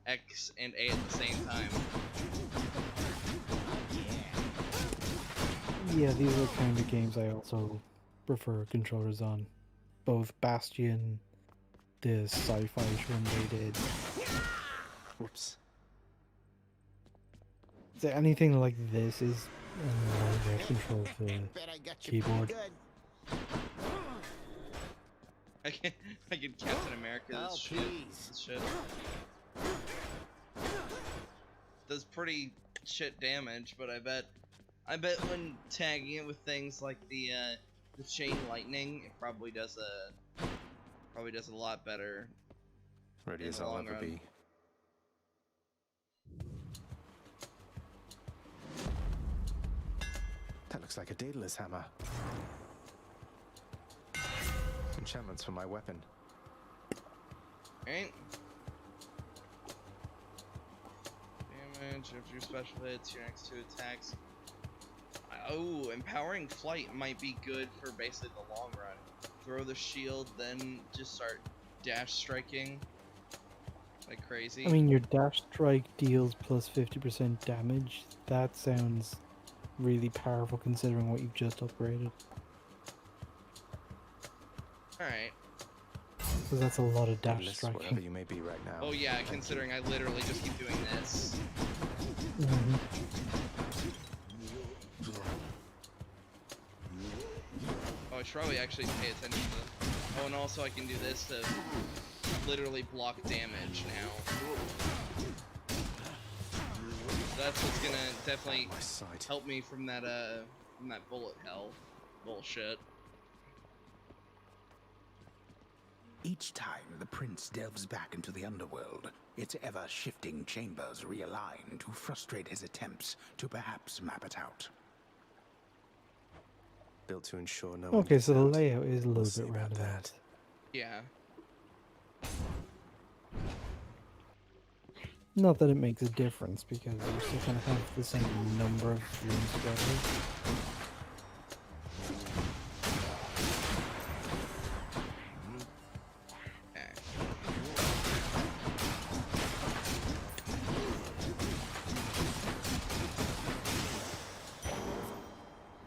X and A at the same time. Yeah, these are the kind of games I also prefer controllers on. Both Bastion, the sci-fi one they did. Whoops. So anything like this is a nightmare control to Bet I got you keyboard. pretty good. I can Captain America this Oh, shit. please. This shit does pretty shit damage, but I bet when tagging it with things like the chain lightning, it probably does a lot better. Ready In as the I'll long ever run. be. That looks like a Daedalus hammer. Enchantments for my weapon. Alright. Damage after your special hits, your next 2 attacks. Oh, empowering flight might be good for basically the long run. Throw the shield, then just start dash striking like crazy. I mean, your dash strike deals plus 50% damage. That sounds really powerful considering what you've just upgraded. Alright. Because that's a lot of dash Daedalus, wherever striking. you may be right now. Oh yeah, considering I literally just keep doing this. Mhm. Oh, I should probably actually pay attention to this. Oh, and also I can do this to literally block damage now. That's what's gonna definitely My side. help me from that bullet hell bullshit. Each time the prince delves back into the underworld, its ever-shifting chambers realign to frustrate his attempts to perhaps map it out. Built to ensure no one Okay, gets so the out. layout is a We'll little see bit about roundabout. that. Yeah. Not that it makes a difference, because you still kind of have the same number of rooms to go through.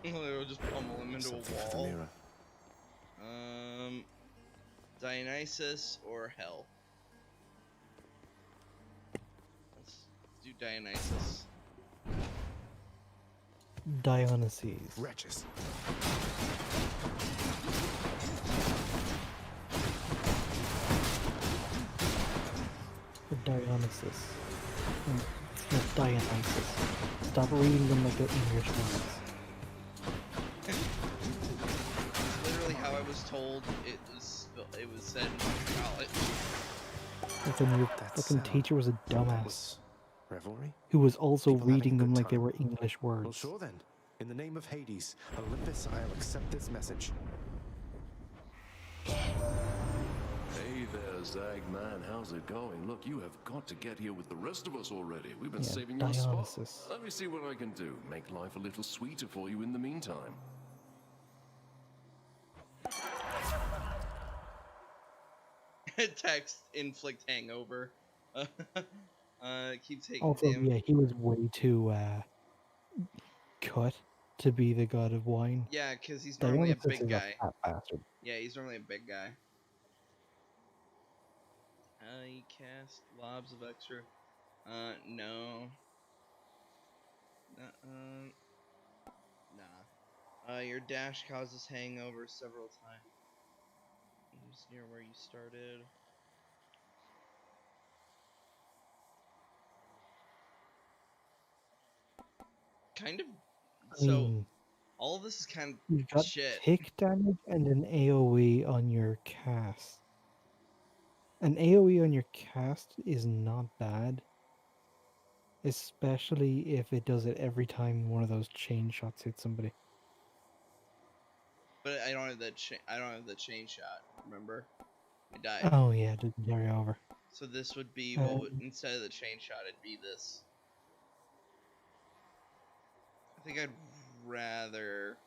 It'll just pummel him into Something a for the wall. mirror. Dionysus or Hell? Let's do Dionysus. Dionysus. Wretches. Or Dionysus. It's not Dionysus. Stop reading them like the English ones. Literally how I was told it was said in college. But then your That fucking sound. teacher was a That dumbass was revelry? who was also People having a reading them good like they time. were English words. Well, sure then. In the name of Hades, Olympus, I'll accept this message. Hey there, Zag man, how's it going? Look, you have got to get here with the rest of us already. We've been Yeah, saving your spot. Dionysus. Let me see what I can do. Make life a little sweeter for you in the meantime. Text inflict hangover. Keep taking Also, damage. yeah, he was way too cut to be the god of wine. Yeah, because he's normally a Dionysus big is guy. a fat bastard. Yeah, he's normally a big guy. You cast lobs of extra. No. Nah. Your dash causes hangover several times. Use near where you started. Kind of. So, all of this is kind of You've got shit. tick damage and an AoE on your cast. An AoE on your cast is not bad. Especially if it does it every time one of those chain shots hits somebody. But I don't have the chain shot. Remember, I died. Oh yeah, it didn't carry over. So this would be what would, instead of the chain shot, it'd be this. I think I'd rather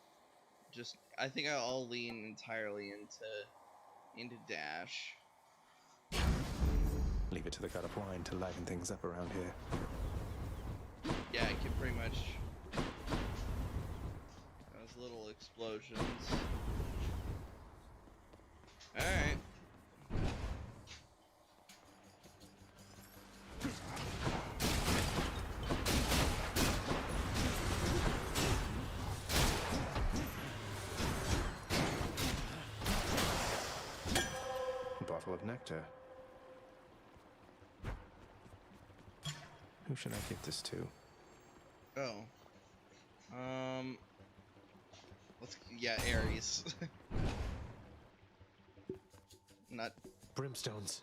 just. I think I'll lean entirely into dash. Leave it to the god of wine to liven things up around here. Yeah, I can pretty much. Those little explosions. Alright. Bottle of nectar. Who should I give this to? Oh. Ares. Not brimstones.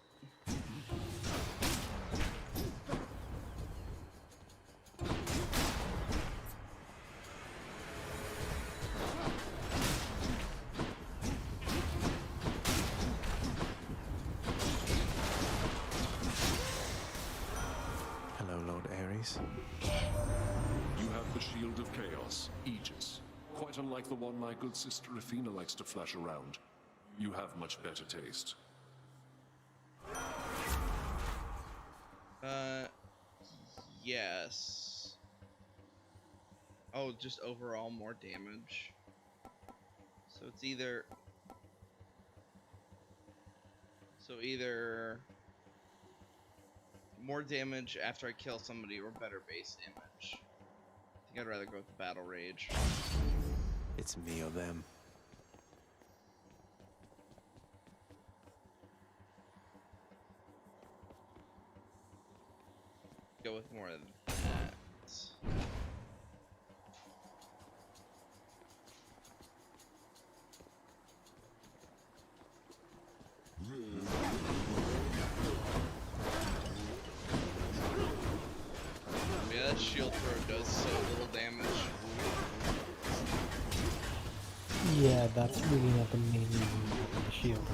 Hello, Lord Ares. You have the Shield of Chaos, Aegis. Quite unlike the one my good sister Athena likes to flash around. You have much better taste. Yes. Oh, just overall more damage. So it's either more damage after I kill somebody or better base damage. I think I'd rather go with the battle rage. It's me or them. Go with more of that. Yeah, that shield throw does so little damage. Yeah, that's really not the main reason for the shield.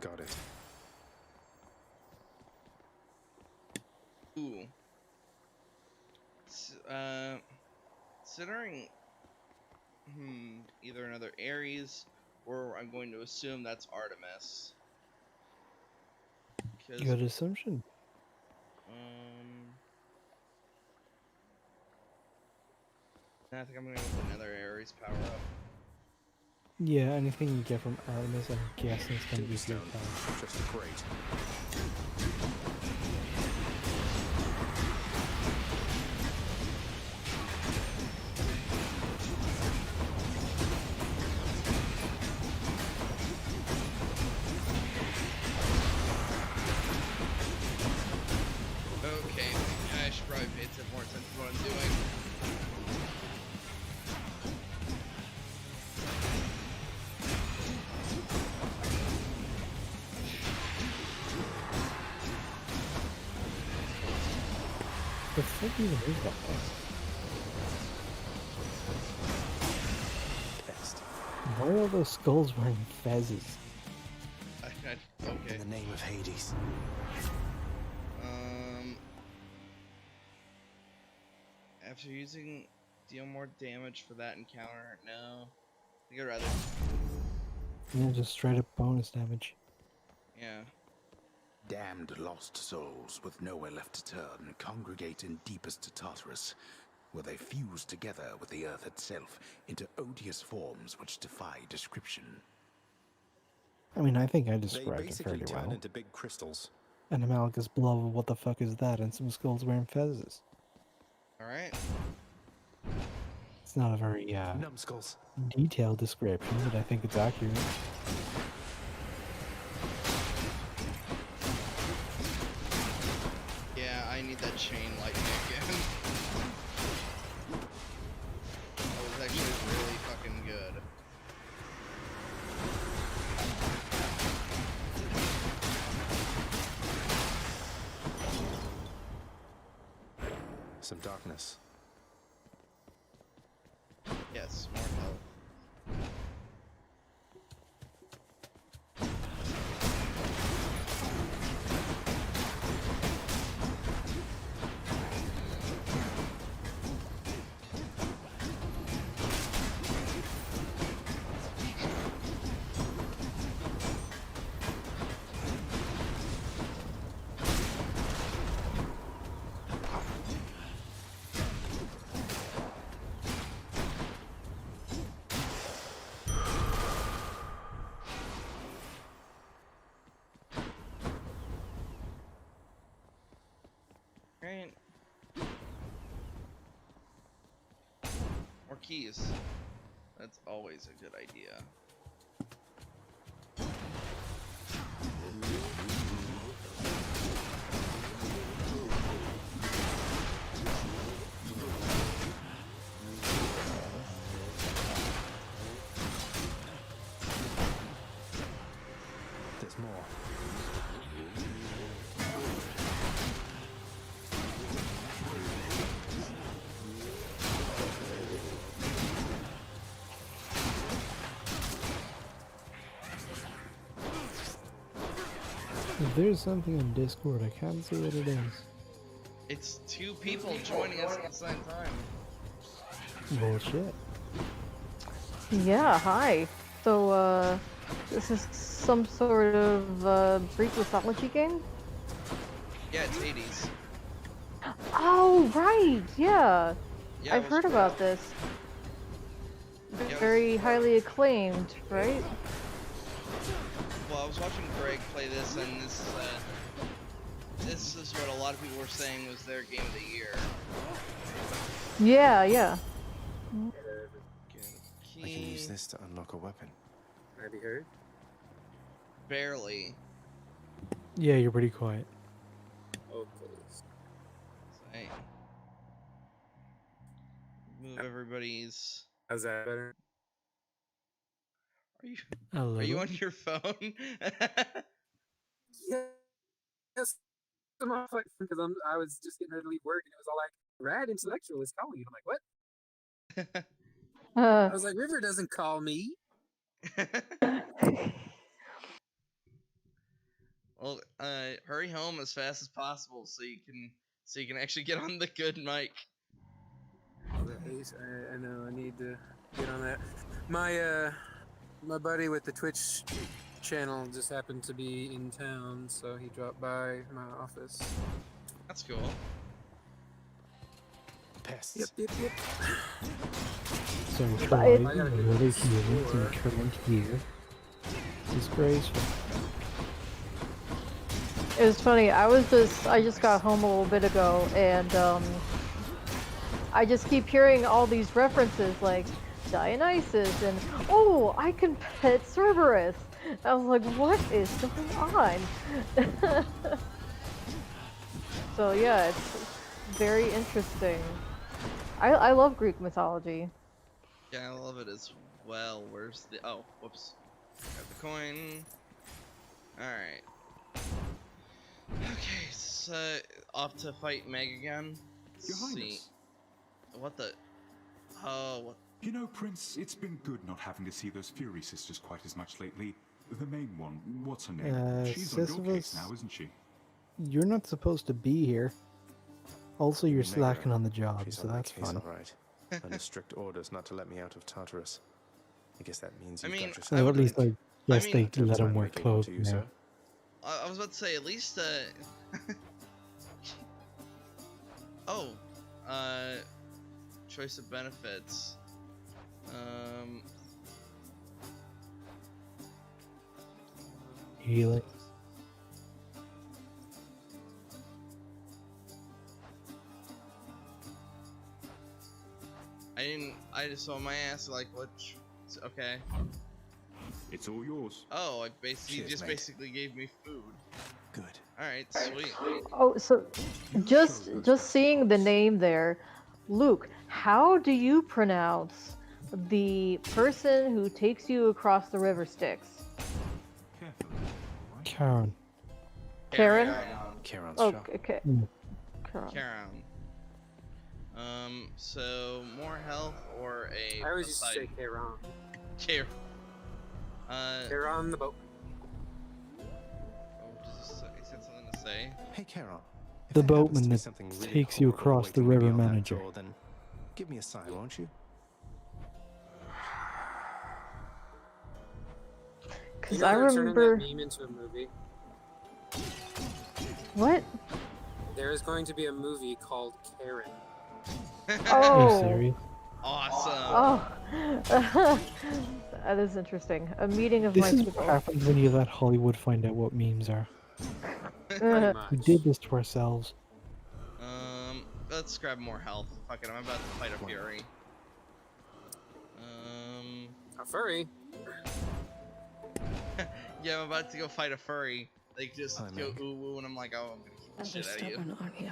Got it. Ooh. Considering, either another Ares, or I'm going to assume that's Artemis. Good assumption. I think I'm gonna go with another Ares power up. Yeah, anything you get from Artemis, I'm guessing it's going to be blue power. Just great. Okay, I should probably pay more attention to what I'm doing. The fuck even is that thing? Why are all those skulls wearing fezzes? Okay. In the name of Hades. After using, deal more damage for that encounter. No, I think I'd rather. Yeah, just straight up bonus damage. Yeah. Damned lost souls with nowhere left to turn congregate in deepest Tartarus, where they fuse together with the earth itself into odious forms which defy description. I mean, I think I They described it basically fairly turn well. into big crystals. An amalgamous blob of what the fuck is that, and some skulls wearing fezzes. Alright. It's not a very Numbskulls. detailed description, but I think it's accurate. Yeah, I need that chain lightning again. That was actually really fucking good. Some darkness. Yes, more health. Right. More keys. That's always a good idea. There's more. If there's something on Discord, I can't see what it is. It's two people joining us at the same time. Bullshit. Yeah, hi. So, this is some sort of, Greek mythology game? Yeah, it's Hades. Oh, right, yeah. Yeah, I've heard about this. Very highly acclaimed, right? Well, I was watching Greg play this, and this is what a lot of people were saying was their game of the year. Yeah, yeah. I can use this to unlock a weapon. Have you heard? Barely. Yeah, you're pretty quiet. Okay. Hey. Move everybody's. How's that better? Are you on your phone? Yes. I'm off like because I was just getting ready to leave work and it was all like Rad Intellectual is calling you. I'm like, what? I was like, River doesn't call me. Well, hurry home as fast as possible so you can actually get on the good mic. I know I need to get on that. My buddy with the Twitch channel just happened to be in town, so he dropped by my office. That's cool. Pests. Yep. So Troy, really healing some current gear. Disgraceful. It was funny, I just got home a little bit ago, and, I just keep hearing all these references, like, Dionysus, and, oh, I can pet Cerberus! I was like, what is going on? So yeah, it's very interesting. I love Greek mythology. Yeah, I love it as well. Where's the... Oh, whoops. Grab the coin. Alright. Okay, so off to fight Meg again. Your Let's see. Highness. What the... Oh, what... You know, Prince, it's been good not having to see those Fury sisters quite as much lately. The main one, what's her name? She's on your case Sisyphus, now, isn't she? you're not supposed to be here. Also, you're Omega, slacking on the job, she's so on my that's case, fun. all right. Under strict orders not to let me out of Tartarus. I guess that means I you've mean, got yourself Well, I at would... least I guess mean, they let him wear clothes to you, now. sir. I was about to say, at least, oh, choice of benefits. Healing. I just saw my ass like, what? Okay. It's all yours. Oh, he Cheers, just mate. basically gave me food. Good. Alright, sweet. Oh, so just seeing the name there, Luke, how do you pronounce the person who takes you across the river Styx? Karen. Karen? Charon's Oh, shop. okay. Charon. So more health or a... I always used to say Charon. Charon. Charon the boat. Oh, is that something to say? Hey, Charon. If The there happens boatman to be that something really takes you horrible across the waiting river beyond that manager. door, then give me a sign, won't you? Because You know I they're turning remember... that meme into a movie. What? There is going to be a movie called Karen. Are you Oh. serious? Awesome. Oh. That is interesting. A meeting of This my is people. what happens when you let Hollywood find out what memes are. We did this to ourselves. Let's grab more health. Fuck it, I'm about to fight a Fury. A furry? Yeah, I'm about to go fight a furry. Like, just Hi, go Meg. ooh woo, and I'm like, oh, I'm gonna keep the You're shit out of you. stubborn, aren't you?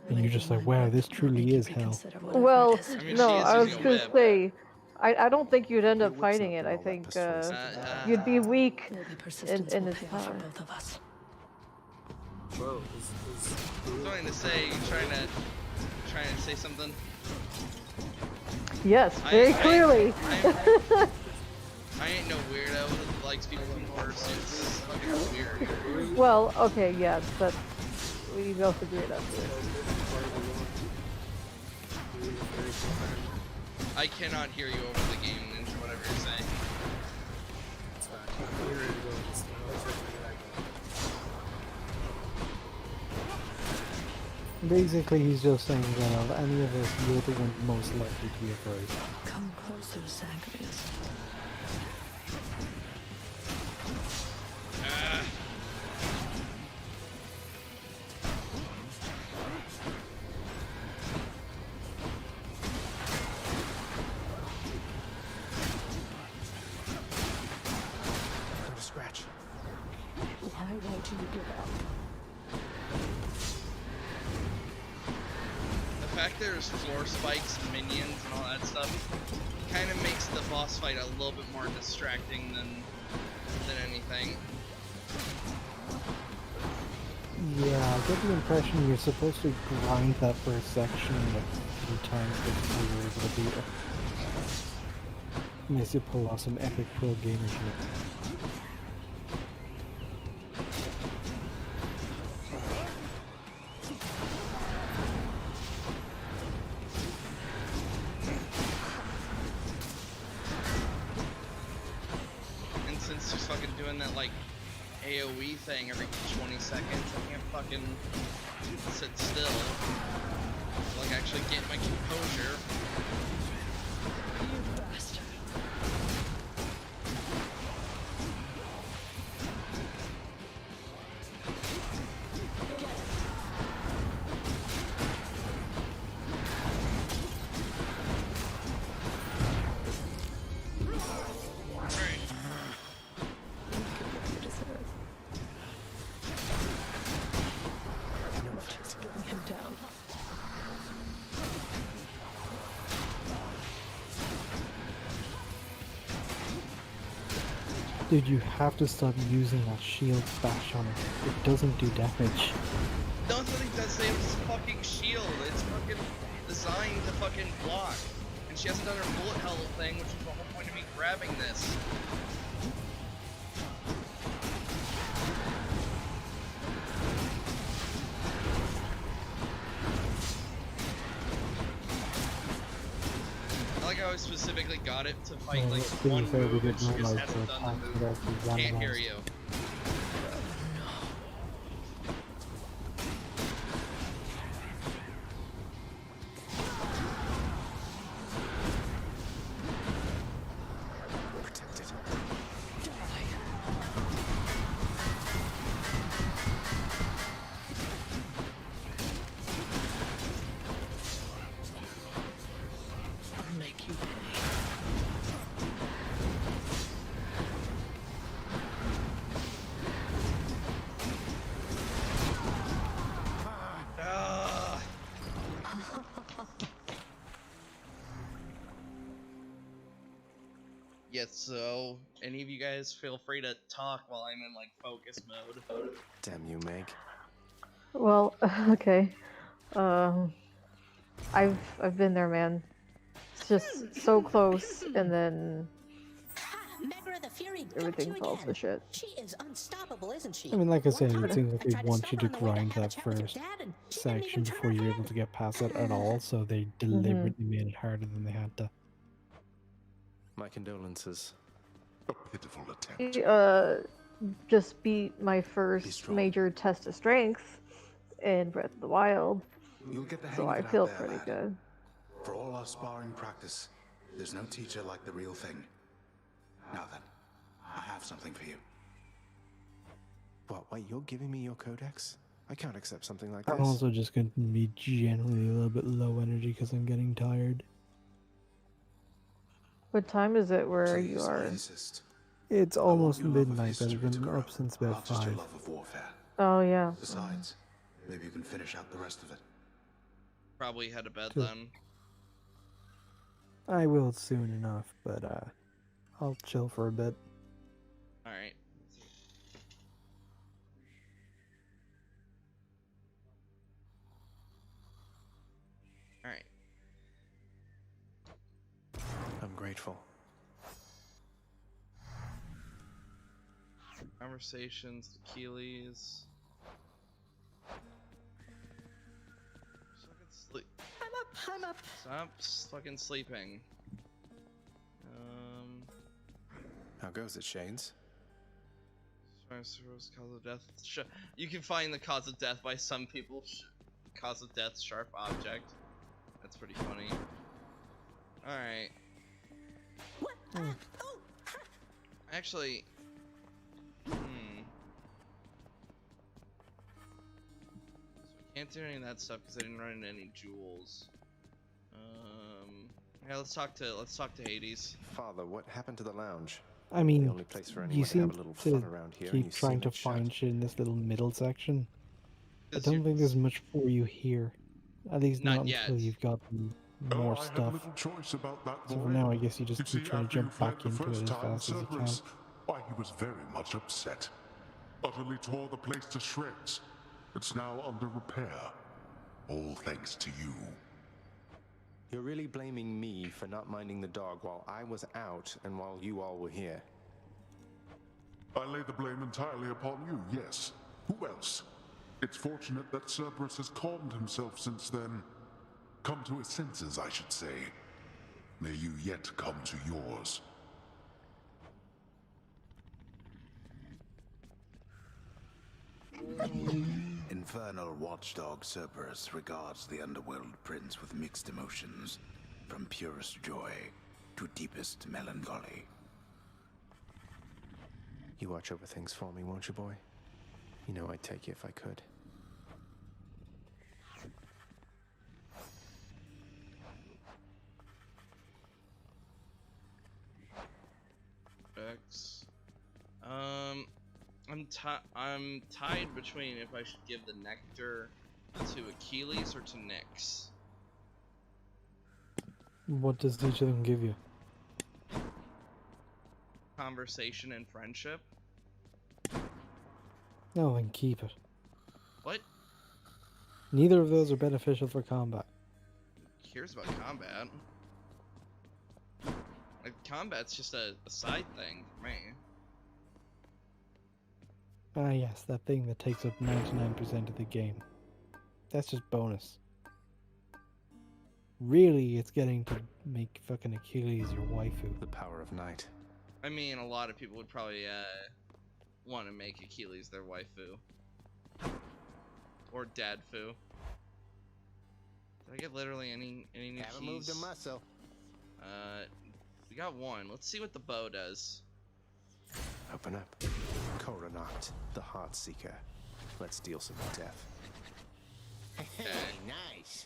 And you're just like, wow, this truly is hell. Well, I mean, no, she is I was using a gonna whip. say, I don't think you'd end Your up whip's fighting not it. been I all that think persuasive. you'd be weak Maybe persistence in will its pay off for power. both of us. Whoa. Something to say? You trying to say something? Yes, very clearly. I ain't no weirdo that likes people in fursuits. It's fucking weird. Well, okay, yes, but we both agree that's it. I cannot hear you over the game, Ninja, whatever you're saying. Basically, he's just saying that of any of us, you're the one most likely to be a furry. Come closer, Zagreus. Got a scratch. Why won't you give up? The fact there's floor spikes, minions, and all that stuff kind of makes the boss fight a little bit more distracting than anything. Yeah, I get the impression you're supposed to grind that first section like 3 times before you're able to beat it. Unless you pull off some epic pro gamer shit. And since she's fucking doing that like AoE thing every 20 seconds, I can't fucking sit still. Like actually get my composure. You bastard. Dude, you have to stop using that shield bash on it. It doesn't do damage. Nothing does save this fucking shield. It's fucking designed to fucking block. And she hasn't done her bullet hell thing, which is the whole point of me grabbing this. I like how I specifically got it to fight like one move and she just hasn't done the move. Can't hear you. Yes, so any of you guys feel free to talk while I'm in like focus mode. Damn you, Meg. Well, okay. I've been there, man. It's just so close, and then Megra the Fury got everything you falls again. to shit. She is unstoppable, isn't she? I mean, like I said, One it time, seems like I they tried to want stop you her to on the way grind have a that chat with your first dad, and she didn't section even turn before her you're head. able to get past it at all, so they deliberately made it harder than they had to. My condolences. A pitiful attempt. Just beat my first major test of strength in Breath of the Wild, You'll get the hang so of I it out feel there, pretty lad. good. For all our sparring practice, there's no teacher like the real thing. Now then, I have something for you. What, wait, you're giving me your codex? I can't accept something like I'm this. also just going to be generally a little bit low energy because I'm getting tired. What time is it where Please, you I are? insist. It's I want almost your love of midnight, but history I've been to grow, up since about not just your 5. love of warfare. Oh, yeah. Besides, maybe you can finish out the rest of it. Probably head to bed Just- then. I will soon enough, but I'll chill for a bit. Alright. Alright. I'm grateful. Conversations, Achilles. Sleep. I'm up. Stop fucking sleeping. How goes it, Shades? Cause of death. You can find the cause of death by some people. Cause of death, sharp object. That's pretty funny. Alright. What? Actually. So I can't do any of that stuff because I didn't run into any jewels. Yeah, let's talk to Hades. Father, what happened to the lounge? I mean, The only place for you anyone to seem have a little to fun around here, and you keep trying seem to shut. find shit in this little middle section. I 'Cause don't think there's much for you here. At least Not not yet. until you've got more I stuff. had little choice about that So boy. for now, I guess you just You keep see, trying to after you jump fled back the into first it as time, fast as you can. Cerberus, why, he was very much upset. Utterly tore the place to shreds. It's now under repair. All thanks to you. You're really blaming me for not minding the dog while I was out and while you all were here. I lay the blame entirely upon you, yes. Who else? It's fortunate that Cerberus has calmed himself since then. Come to his senses, I should say. May you yet come to yours. Infernal watchdog Cerberus regards the underworld prince with mixed emotions, from purest joy to deepest melancholy. You watch over things for me, won't you, boy? You know I'd take you if I could. X. I'm tied between if I should give the nectar to Achilles or to Nyx. What does each of them give you? conversation and friendship. No, then keep it. What? Neither of those are beneficial for combat. Who cares about combat? Like, combat's just a side thing for me. Ah, yes, that thing that takes up 99% of the game. That's just bonus. Really, it's getting to make fucking Achilles your waifu. The power of night. I mean, a lot of people would probably want to make Achilles their waifu. Or dadfu. Did I get literally any new Haven't keys? moved a muscle. We got one. Let's see what the bow does. Open up. Coronat, the Heart Seeker. Let's deal some death. Nice.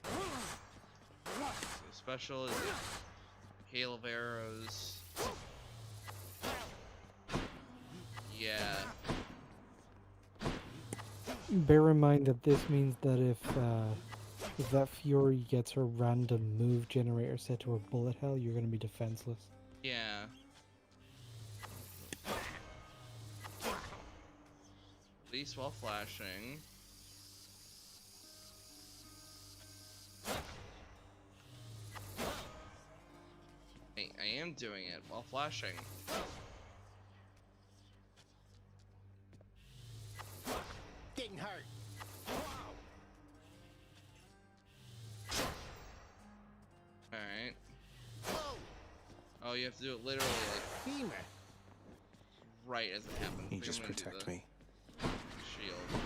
So special is Hail of Arrows. Yeah. Bear in mind that this means that if that Fury gets her random move generator set to her bullet hell, you're going to be defenseless. Yeah. Release while flashing. I am doing it while flashing. Didn't hurt. Alright. Oh, you have to do it literally like right as it happens. You just protect me. Shield.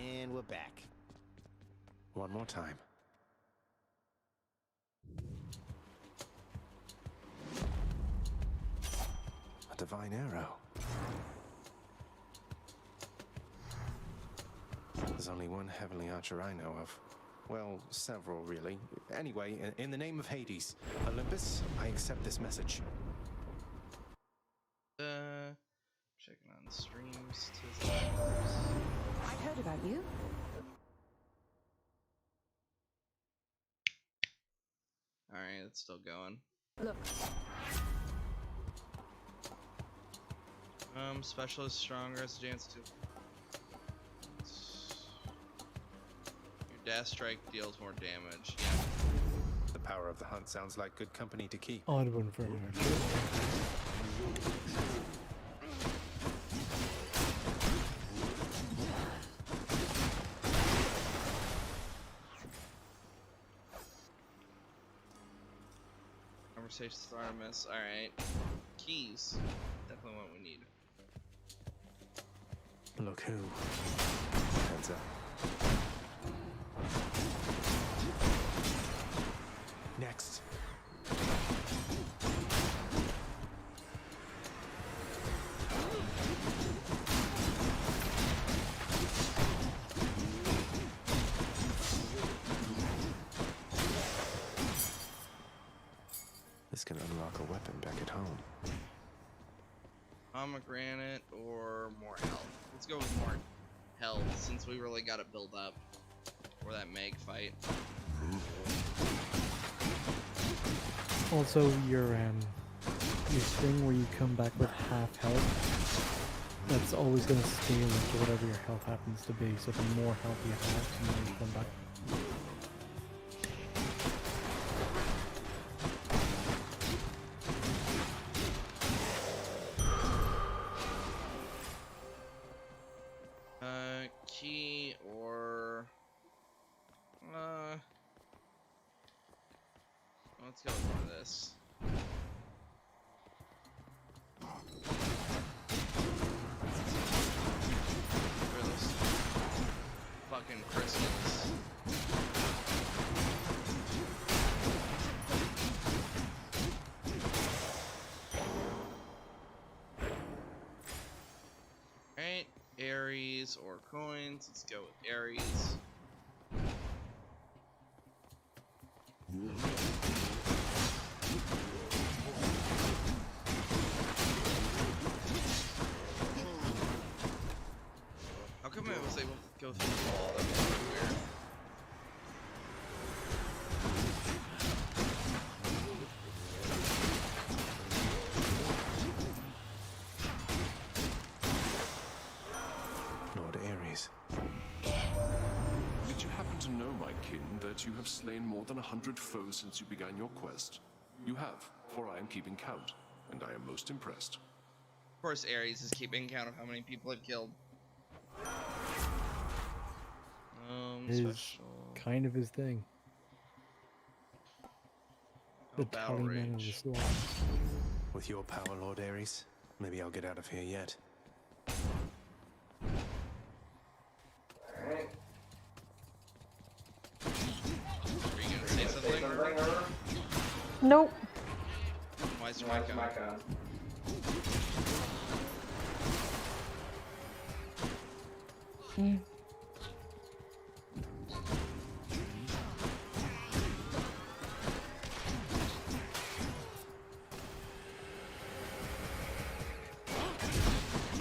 And we're back. One more time. A divine arrow. There's only one heavenly archer I know of. Well, several, really. Anyway, in the name of Hades, Olympus, I accept this message. Checking on streams. I've heard about you. Alright, it's still going. Look. Specialist stronger as a chance to. Your dash strike deals more damage. Yeah. The power of the hunt sounds like good company to keep. Odd one for an archer. Conversation with Artemis. Alright. Keys. Definitely what we need. Look who. Heads up. Next. This can unlock a weapon back at home. Pomegranate or more health? Let's go with more health since we really got to build up for that Meg fight. Also, your thing where you come back with half health, that's always going to scale into whatever your health happens to be. So the more health you have, the more you come back. Key or let's go for this. Where are those fucking crystals? Alright, Aries or coins. Let's go with Aries. How come I was able to go through the wall? That was really weird. that you have slain more than 100 foes since you began your quest. You have, for I am keeping count, and I am most impressed. Of course, Ares is keeping count of how many people I've killed. Is kind of his thing. The tallyman of the storm. With your power, Lord Ares, maybe I'll get out of here yet. Alright. Are you gonna say something? Nope. Why is your mic on? Mm.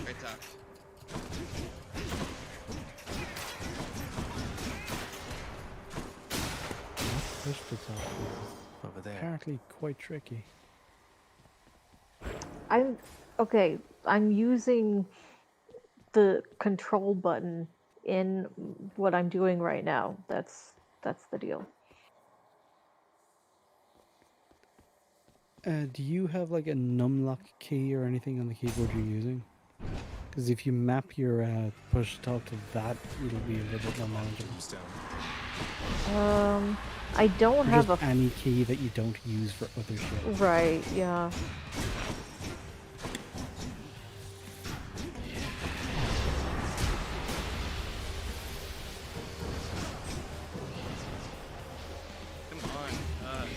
Great talk. Push this off. Over there. Apparently quite tricky. I'm using the control button in what I'm doing right now. That's the deal. Do you have like a numlock key or anything on the keyboard you're using? Because if you map your push talk to that, it'll be a little bit more manageable. I don't have just any key that you don't use for other shit. Right, yeah. Come on.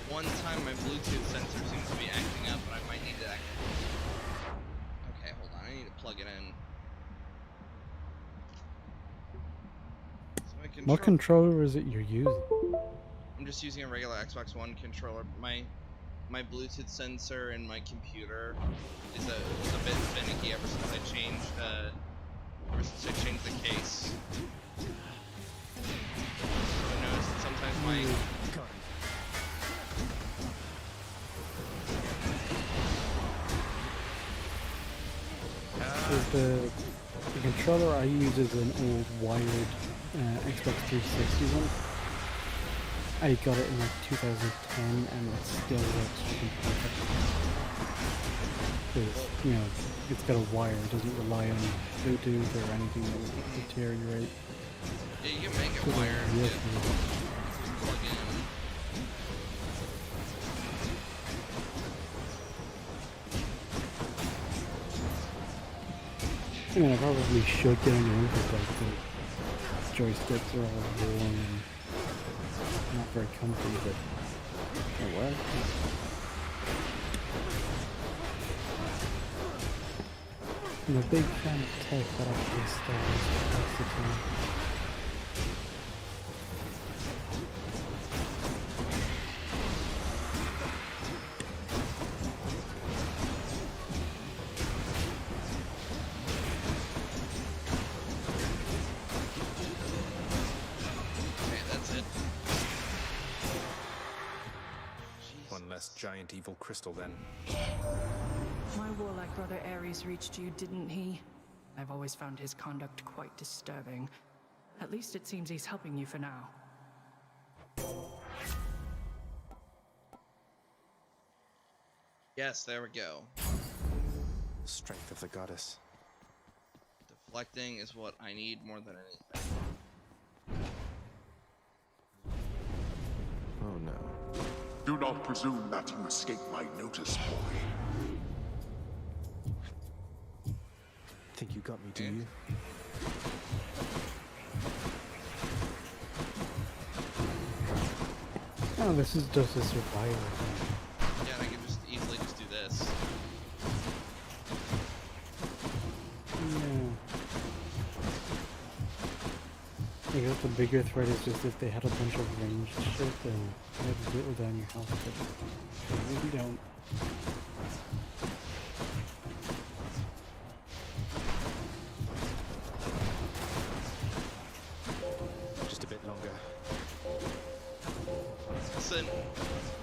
One time my Bluetooth sensor seems to be acting up, but I might need to Okay, hold on. I need to plug it in. What controller is it you're using? I'm just using a regular Xbox One controller. My Bluetooth sensor in my computer is a bit finicky ever since I changed the case. So I noticed that sometimes The controller I use is an old wired Xbox 360 one. I got it in like 2010 and it still works perfect. Because, you know, it's got a wire, it doesn't rely on Bluetooth or anything that would deteriorate. Yeah, you can make it wired. Plug in. I mean, I probably should get on your own because like the joysticks are all worn and not very comfy, but oh well. I'm a big fan of tech that actually styles complexity. Giant evil crystal then. My warlike brother Ares reached you, didn't he? I've always found his conduct quite disturbing. At least it seems he's helping you for now. Yes, there we go. Strength of the goddess. Deflecting is what I need more than anything. Oh no. Do not presume that you escaped my notice, boy. Think you got me, do you? Oh, this is just a survival thing. Yeah, and I can just easily just do this. Yeah. I guess the bigger threat is just if they had a bunch of ranged shit, then they had to whittle down your health, but they really don't. Just a bit longer. Listen,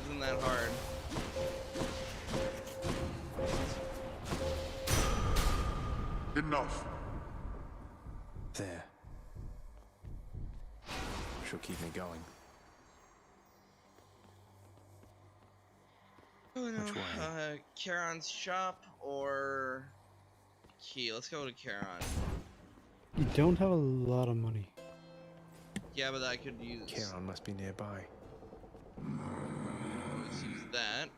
isn't that hard? Enough. There. She'll keep me going. Oh no, Which way? Charon's shop or Key? Let's go to Charon. You don't have a lot of money. Yeah, but I could use... Charon must be nearby. Let's use that.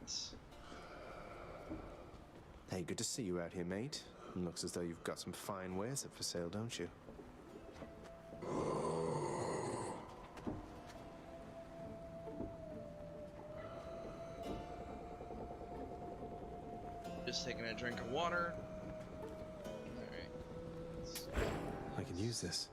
Hey, good to see you out here, mate. Looks as though you've got some fine wares up for sale, don't you? Just taking a drink of water. Alright. I can use this.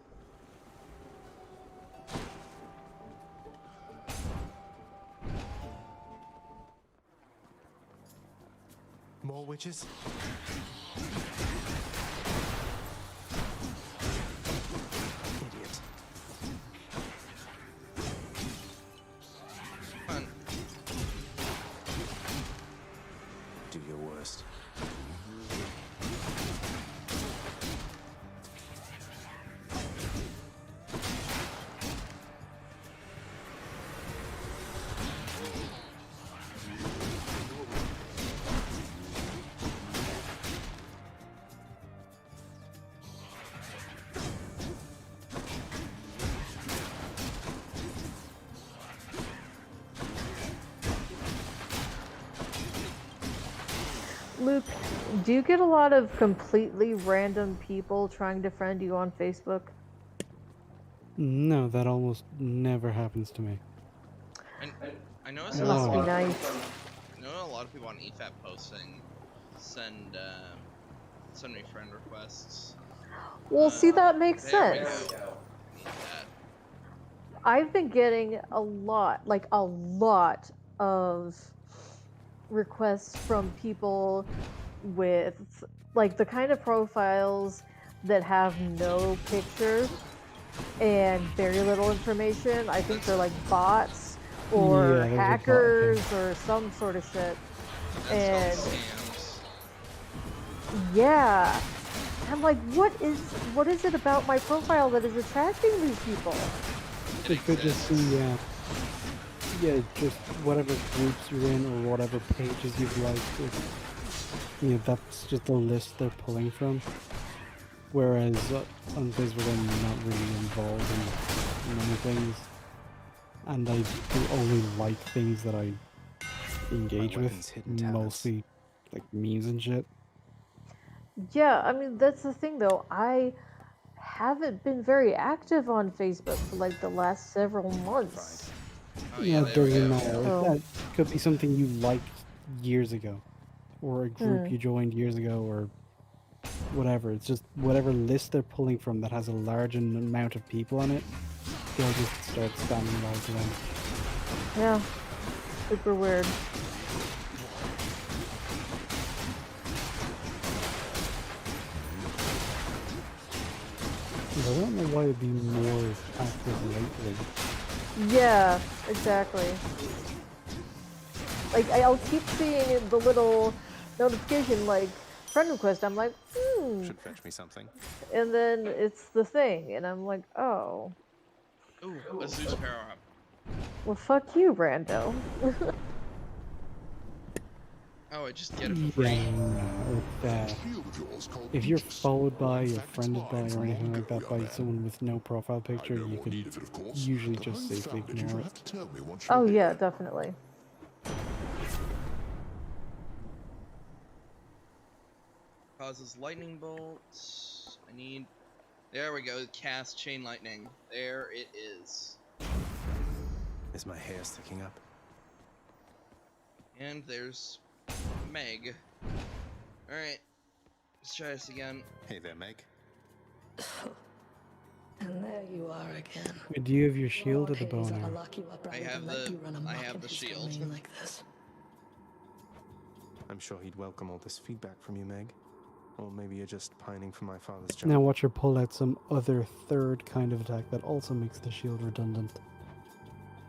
More witches? Idiot. Come on. Do your worst. Luke, do you get a lot of completely random people trying to friend you on Facebook? No, that almost never happens to me. And I know That must be nice. I know a lot of people on EFAP posting send me friend requests. Well, see, that makes There we sense. go. Need that. I've been getting a lot of requests from people with like the kind of profiles that have no pictures and very little information. I think they're like bots or Yeah, those are bot hackers things. or some sort of shit. That's And scams. yeah, I'm like, what is it about my profile that is attracting these people? It could just be, just whatever groups you're in or whatever pages you've liked. That's just the list they're pulling from. Whereas on Facebook, I'm not really involved in many things, and I do only like things that I engage with, mostly like memes and shit. Yeah, I mean, that's the thing though. I haven't been very active on Facebook for like the last several months. Oh, Yeah, it there we doesn't go. matter. So- That could be something you liked years ago, or a group you joined years ago, or whatever. It's just whatever list they're pulling from that has a large amount of people on it, they'll just start spamming it all to them. Yeah, super weird. I don't know why it'd be more active lately. Yeah, exactly. Like, I'll keep seeing the little notification, like, friend request. I'm like, Should fetch me something. And then it's the thing, and I'm like, oh. Ooh, a Zeus power up. Well, fuck you, rando. Oh, I just get it for free. If you're followed by, or friended by, or anything like that by someone with no profile picture, you can usually just safely ignore it. Oh, yeah, definitely. Causes lightning bolts. I need... There we go, cast chain lightning. There it is. Is my hair sticking up? And there's Meg. Alright, let's try this again. Hey there, Meg. And there you are again. Do you have your shield or the bow Hades, now? I'll lock you up rather than let you run amok in his shield. domain like this. I'm sure he'd welcome all this feedback from you, Meg. Or maybe you're just pining for my father's job. Now watch her pull out some other third kind of attack that also makes the shield redundant.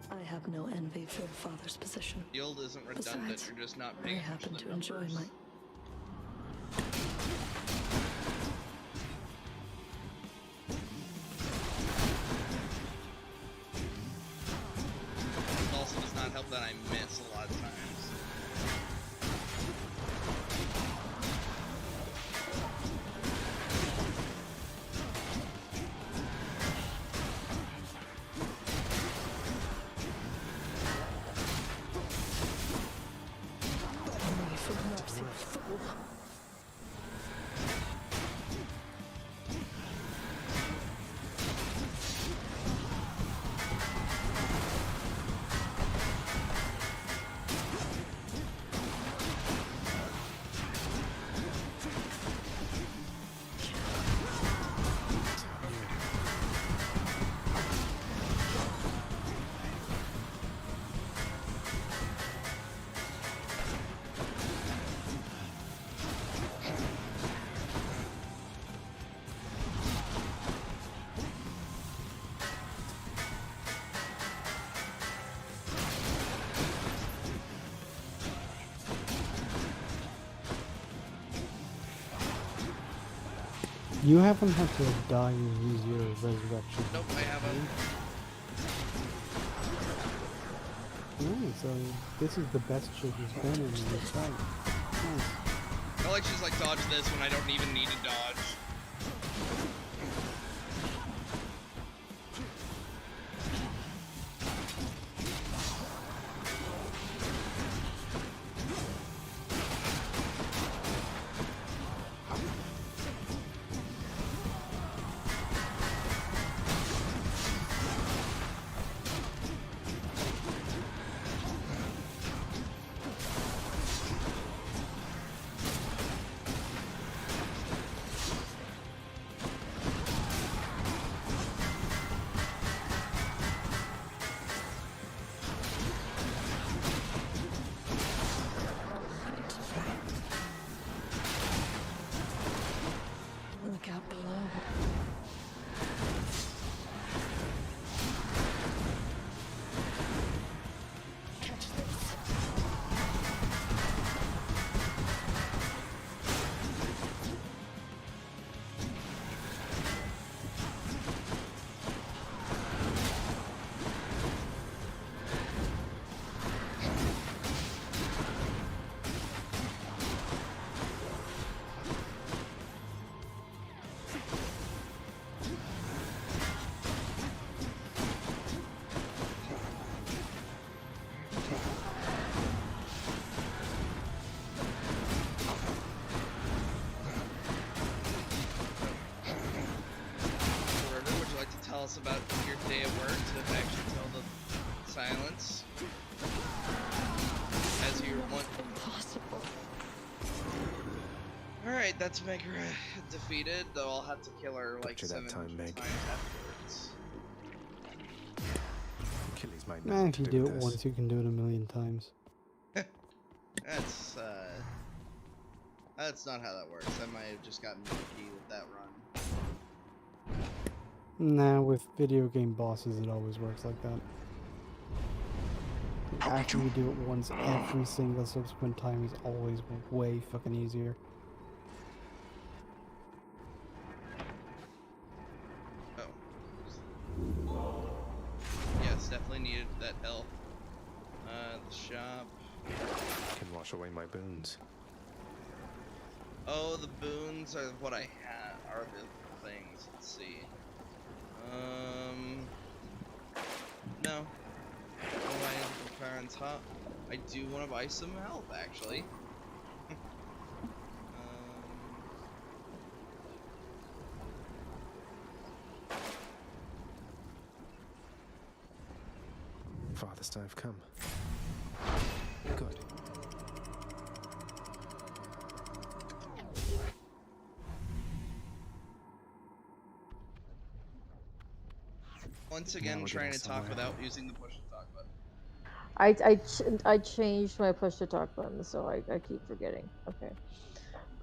I have no envy for your father's position. Shield isn't redundant, Besides, you're just not I paying happen attention to enjoy numbers. my... that I miss a lot of times. You haven't had to die and use your resurrection. Nope, I haven't. Right, so this is the best shape he's been in this fight. Nice. I like she's like, dodge this when I don't even need to dodge. Look out below. Catch this. Tell us about your day at work to actually tell the silence as you want. Impossible. Alright, that's Megra defeated, though I'll have to kill her like 7 times afterwards. Achilles might Man, if you do it once, you can do it a million times. That's not how that works. I might have just gotten lucky with that run. Nah, with video game bosses, it always works like that. After you do it once, every single subsequent time is always way fucking easier. Oh. Yes, definitely needed that help. The shop. Can wash away my boons. Oh, the boons are what I had. Are the things. Let's see. No. My parents' hot. I do want to buy some help, actually. Farthest I've come. Good. Once again, trying to talk without using the push to talk button. I changed my push to talk button, so I keep forgetting. Okay.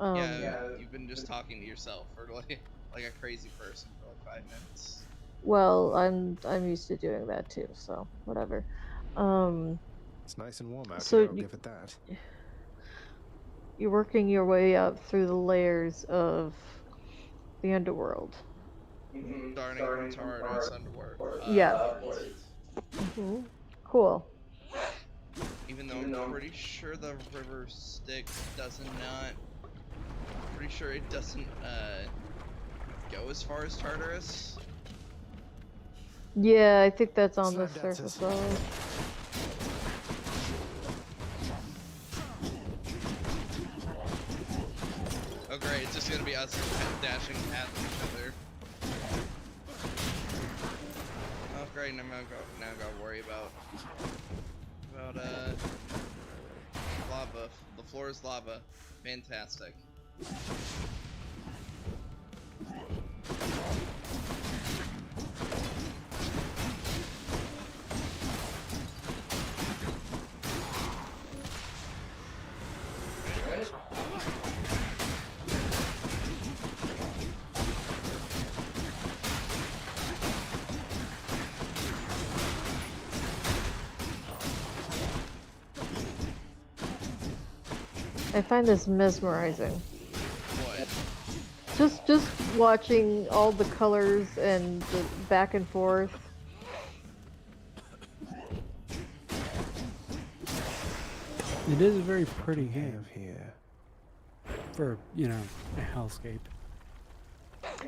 Yeah, you've been just talking to yourself for like a crazy person for like 5 minutes. Well, I'm used to doing that too, so whatever. It's nice and warm out so here, I'll give it that. You're working your way up through the layers of the underworld. Starting from Tardos underworld. Yes. Cool. Even though I'm pretty sure the river Styx doesn't pretty sure it doesn't go as far as Tartarus. Yeah, I think that's on the surface of it. Oh great, it's just gonna be us dashing past each other. Oh great, now I gotta worry about lava. The floor is lava. Fantastic. I find this mesmerizing. What? Just watching all the colors and the back and forth. It is a very pretty game here. For, you know, a hellscape.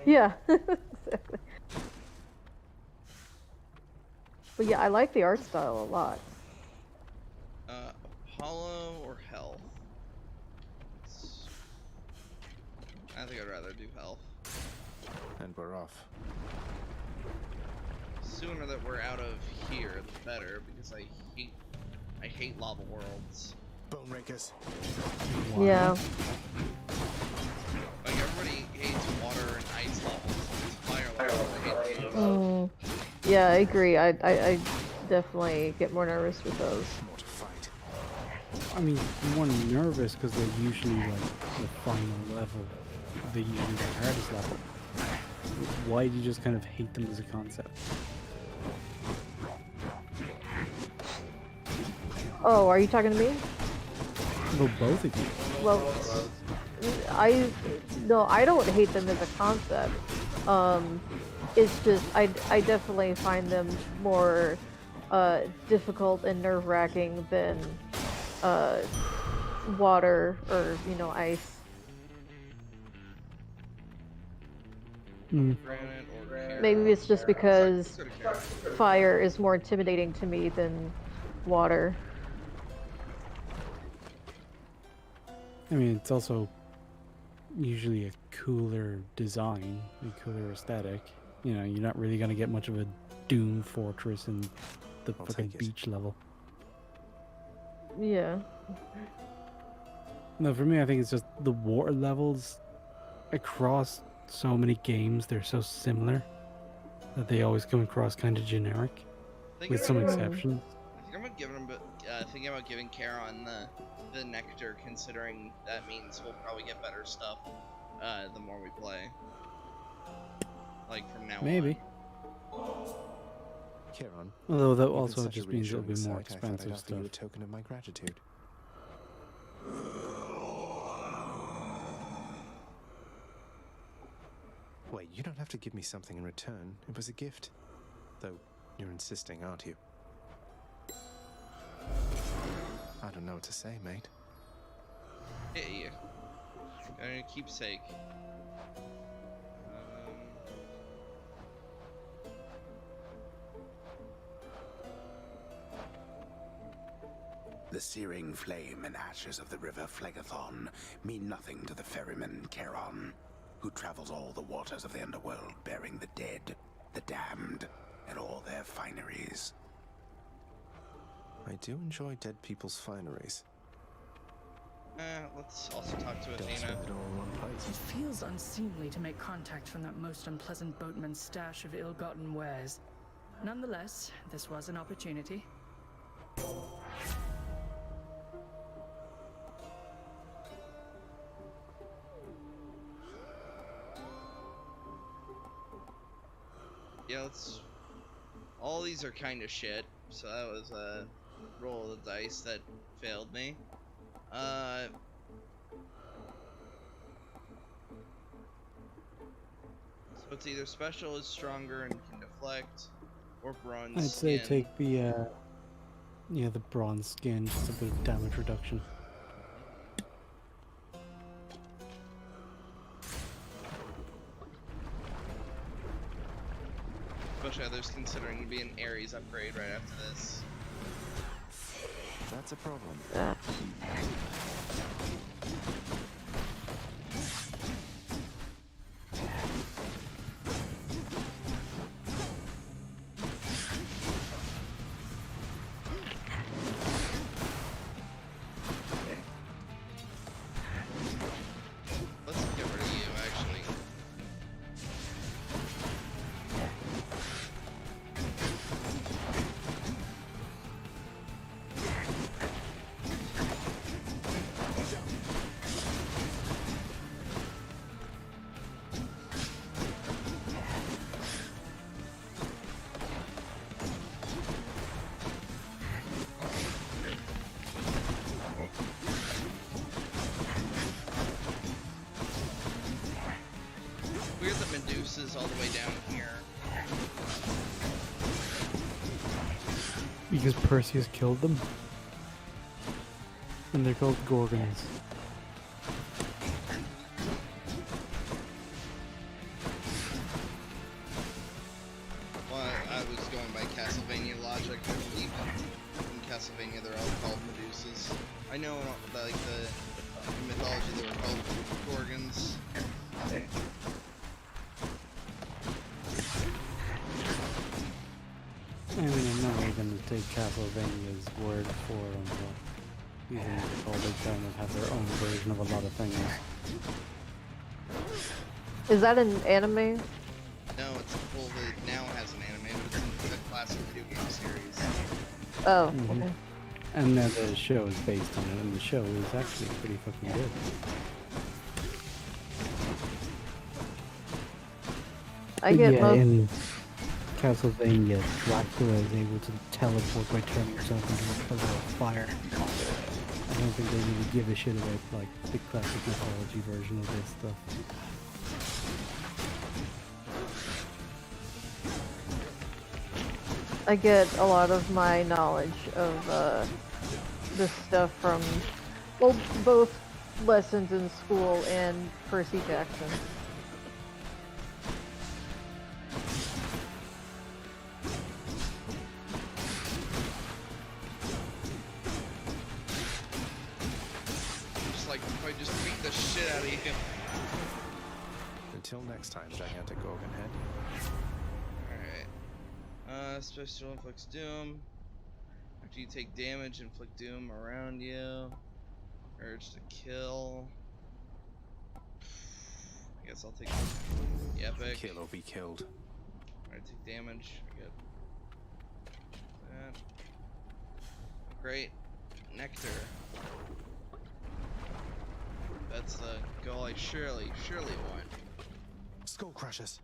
Yeah, exactly. But yeah, I like the art style a lot. Apollo or health? I think I'd rather do health. And we're off. Sooner that we're out of here, the better, because I hate lava worlds. Bone rakers. Yeah. Like everybody hates water and ice levels. Fire levels. I hate those. Yeah, I agree. I definitely get more nervous with those. I mean, you're more nervous because they're usually like the final level. They're usually the hardest level. Why do you just kind of hate them as a concept? Oh, are you talking to me? Well, both of you. Well, I don't hate them as a concept. It's just I definitely find them more difficult and nerve-wracking than water or ice. Maybe it's just because fire is more intimidating to me than water. I mean, it's also usually a cooler design, a cooler aesthetic. You know, you're not really gonna get much of a Doom Fortress in the fucking beach level. Yeah. No, for me, I think it's just the water levels across so many games, they're so similar that they always come across kind of generic, with some exceptions. I think thinking about giving Charon the nectar, considering that means we'll probably get better stuff the more we play. Like from now Maybe. on. Charon. Although that also just means it'll be more expensive I thought I'd offer you a stuff. token of my gratitude. Wait, you don't have to give me something in return. It was a gift. Though, you're insisting, aren't you? I don't know what to say, mate. Hey, a keepsake. The searing flame and ashes of the river Phlegethon mean nothing to the ferryman Charon, who travels all the waters of the underworld bearing the dead, the damned, and all their fineries. I do enjoy dead people's fineries. Let's also talk to Athena. It feels unseemly to make contact from that most unpleasant boatman's stash of ill-gotten wares. Nonetheless, this was an opportunity. Yeah, all these are kind of shit, so that was a roll of the dice that failed me. So it's either special is stronger and can deflect, or bronze I'd say skin. take the Yeah, the bronze skin, just a bit of damage reduction. Especially others considering to be an Ares upgrade right after this. That's a problem. Let's get rid of you, actually. Weird that Medusa's all the way down here. Because Perseus killed them. And they're called Gorgons. Well, I was going by Castlevania logic. I believe in Castlevania they're all called Medusas. I know, like, the mythology they were called Gorgons. I mean, I'm not really going to take Castlevania's word for them, but even though they kind of have their own version of a lot of things. Is that an anime? No, it's well, it now has an anime, but it's in the classic video game series. Oh, okay. And then the show is based on it, and the show is actually pretty fucking good. I get most... in Castlevania, Dracula is able to teleport by turning himself into a pillar of fire. I don't think they really give a shit about, like, the classic mythology version of this stuff. I get a lot of my knowledge of this stuff from, well, both lessons in school and Percy Jackson. Just like, if I just beat the shit out of you. Until next time, gigantic Gorgon head. Special inflicts doom. After you take damage, inflict doom around you. Urge to kill. I guess I'll take the epic. Kill or be killed. Alright, take damage. I get that. Great. Nectar. That's the goal I surely want. Skull crushers.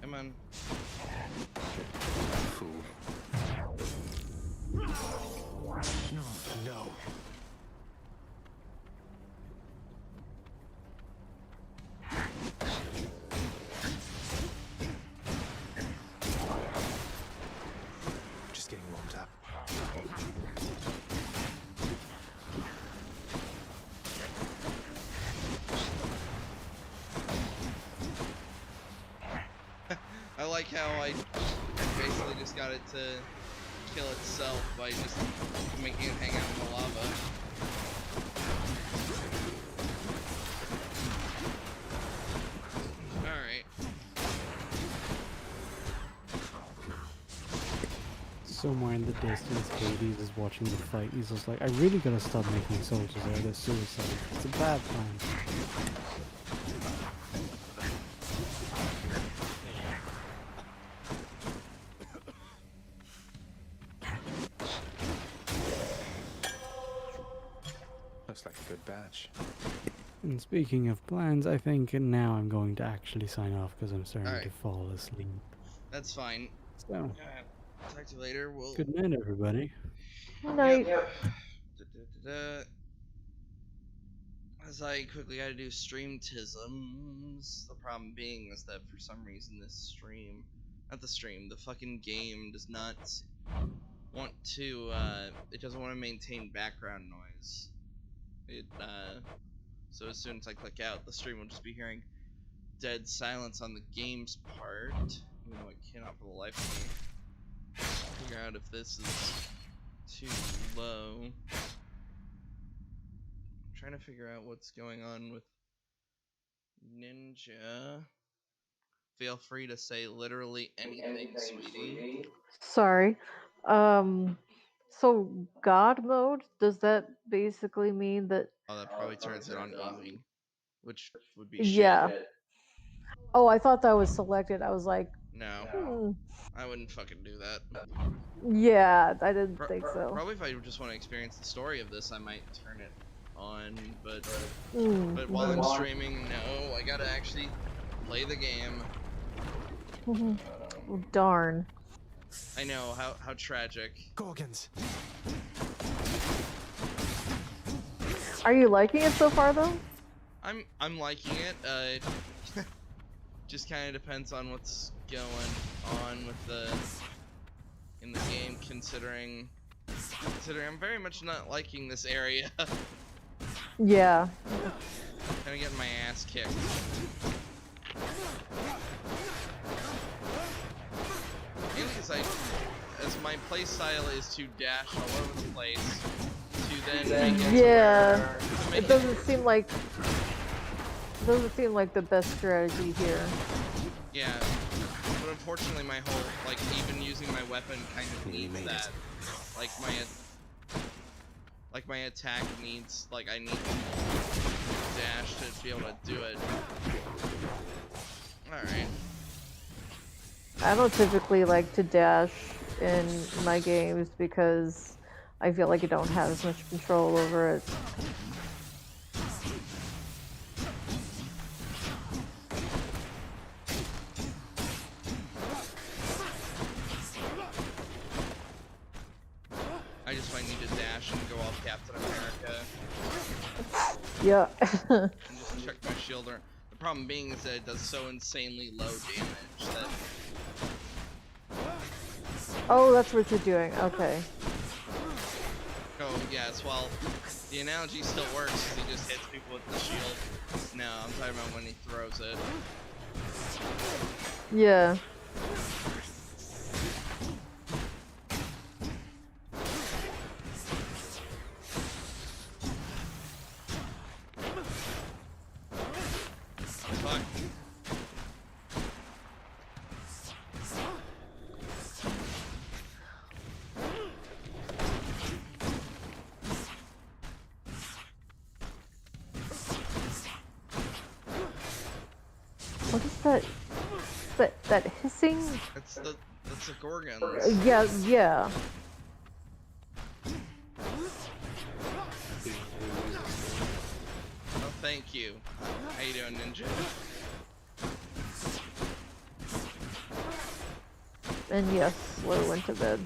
Come on. Fool. No. Just getting warmed up. I like how I basically just got it to kill itself by just making it hang out in the lava. Alright. Somewhere in the distance, Hades is watching the fight. He's just like, I really gotta stop making soldiers out of suicide. It's a bad plan. Looks like a good batch. And speaking of plans, I think now I'm going to actually sign off because I'm starting Alright. to fall asleep. That's fine. So, Talk to you later. We'll... good night, everybody. Good night. Yep. Da, da, da, da. As I quickly gotta do stream tisms. The problem being is that for some reason this stream, not the stream, the fucking game does not want to, it doesn't want to maintain background noise. So as soon as I click out, the stream will just be hearing dead silence on the game's part, even though I cannot for the life of me figure out if this is too low. I'm trying to figure out what's going on with Ninja. Feel free to say literally anything, sweetie. Sorry. So God mode, does that basically mean that? Oh, that probably turns it on easy, which would be Yeah. shit. Oh, I thought that was selected. I was like, No. I wouldn't fucking do that. Yeah, I didn't think so. Probably if I just want to experience the story of this, I might turn it on, but while I'm streaming, no, I gotta actually play the game. Darn. I know, how tragic. Gorgons. Are you liking it so far, though? I'm liking it. Just kind of depends on what's going on with in the game, considering I'm very much not liking this area. Yeah. Kind of getting my ass kicked. Mainly because as my play style is to dash all over the place, to then make it it doesn't seem like the best strategy here. Yeah, but unfortunately my whole, like, even using my weapon kind of needs that. Like my attack needs, like, I need dash to be able to do it. Alright. I don't typically like to dash in my games because I feel like I don't have as much control over it. I just might need to dash and go all Captain America. Yeah. And just check my shield. The problem being is that it does so insanely low damage that... Oh, that's what you're doing. Okay. Oh, yes, well, the analogy still works because he just hits people with the shield. No, I'm talking about when he throws it. Yeah. Fuck. What is that? That hissing? That's the Gorgons. Yeah, yeah. Oh, thank you. How you doing, Ninja? And yes, Slow went to bed.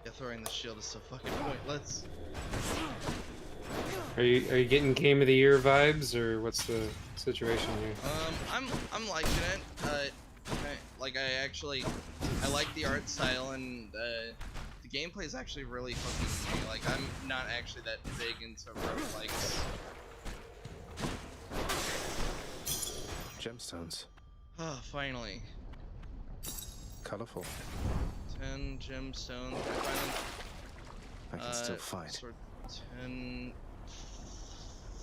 Yeah, throwing the shield is so fucking pointless. Are you getting Game of the Year vibes, or what's the situation here? I'm liking it. I like the art style, and the gameplay is actually really fucking me. Like, I'm not actually that big into roguelikes. Gemstones. Oh, finally. Colorful. 10 gemstones. I can still fight. 10.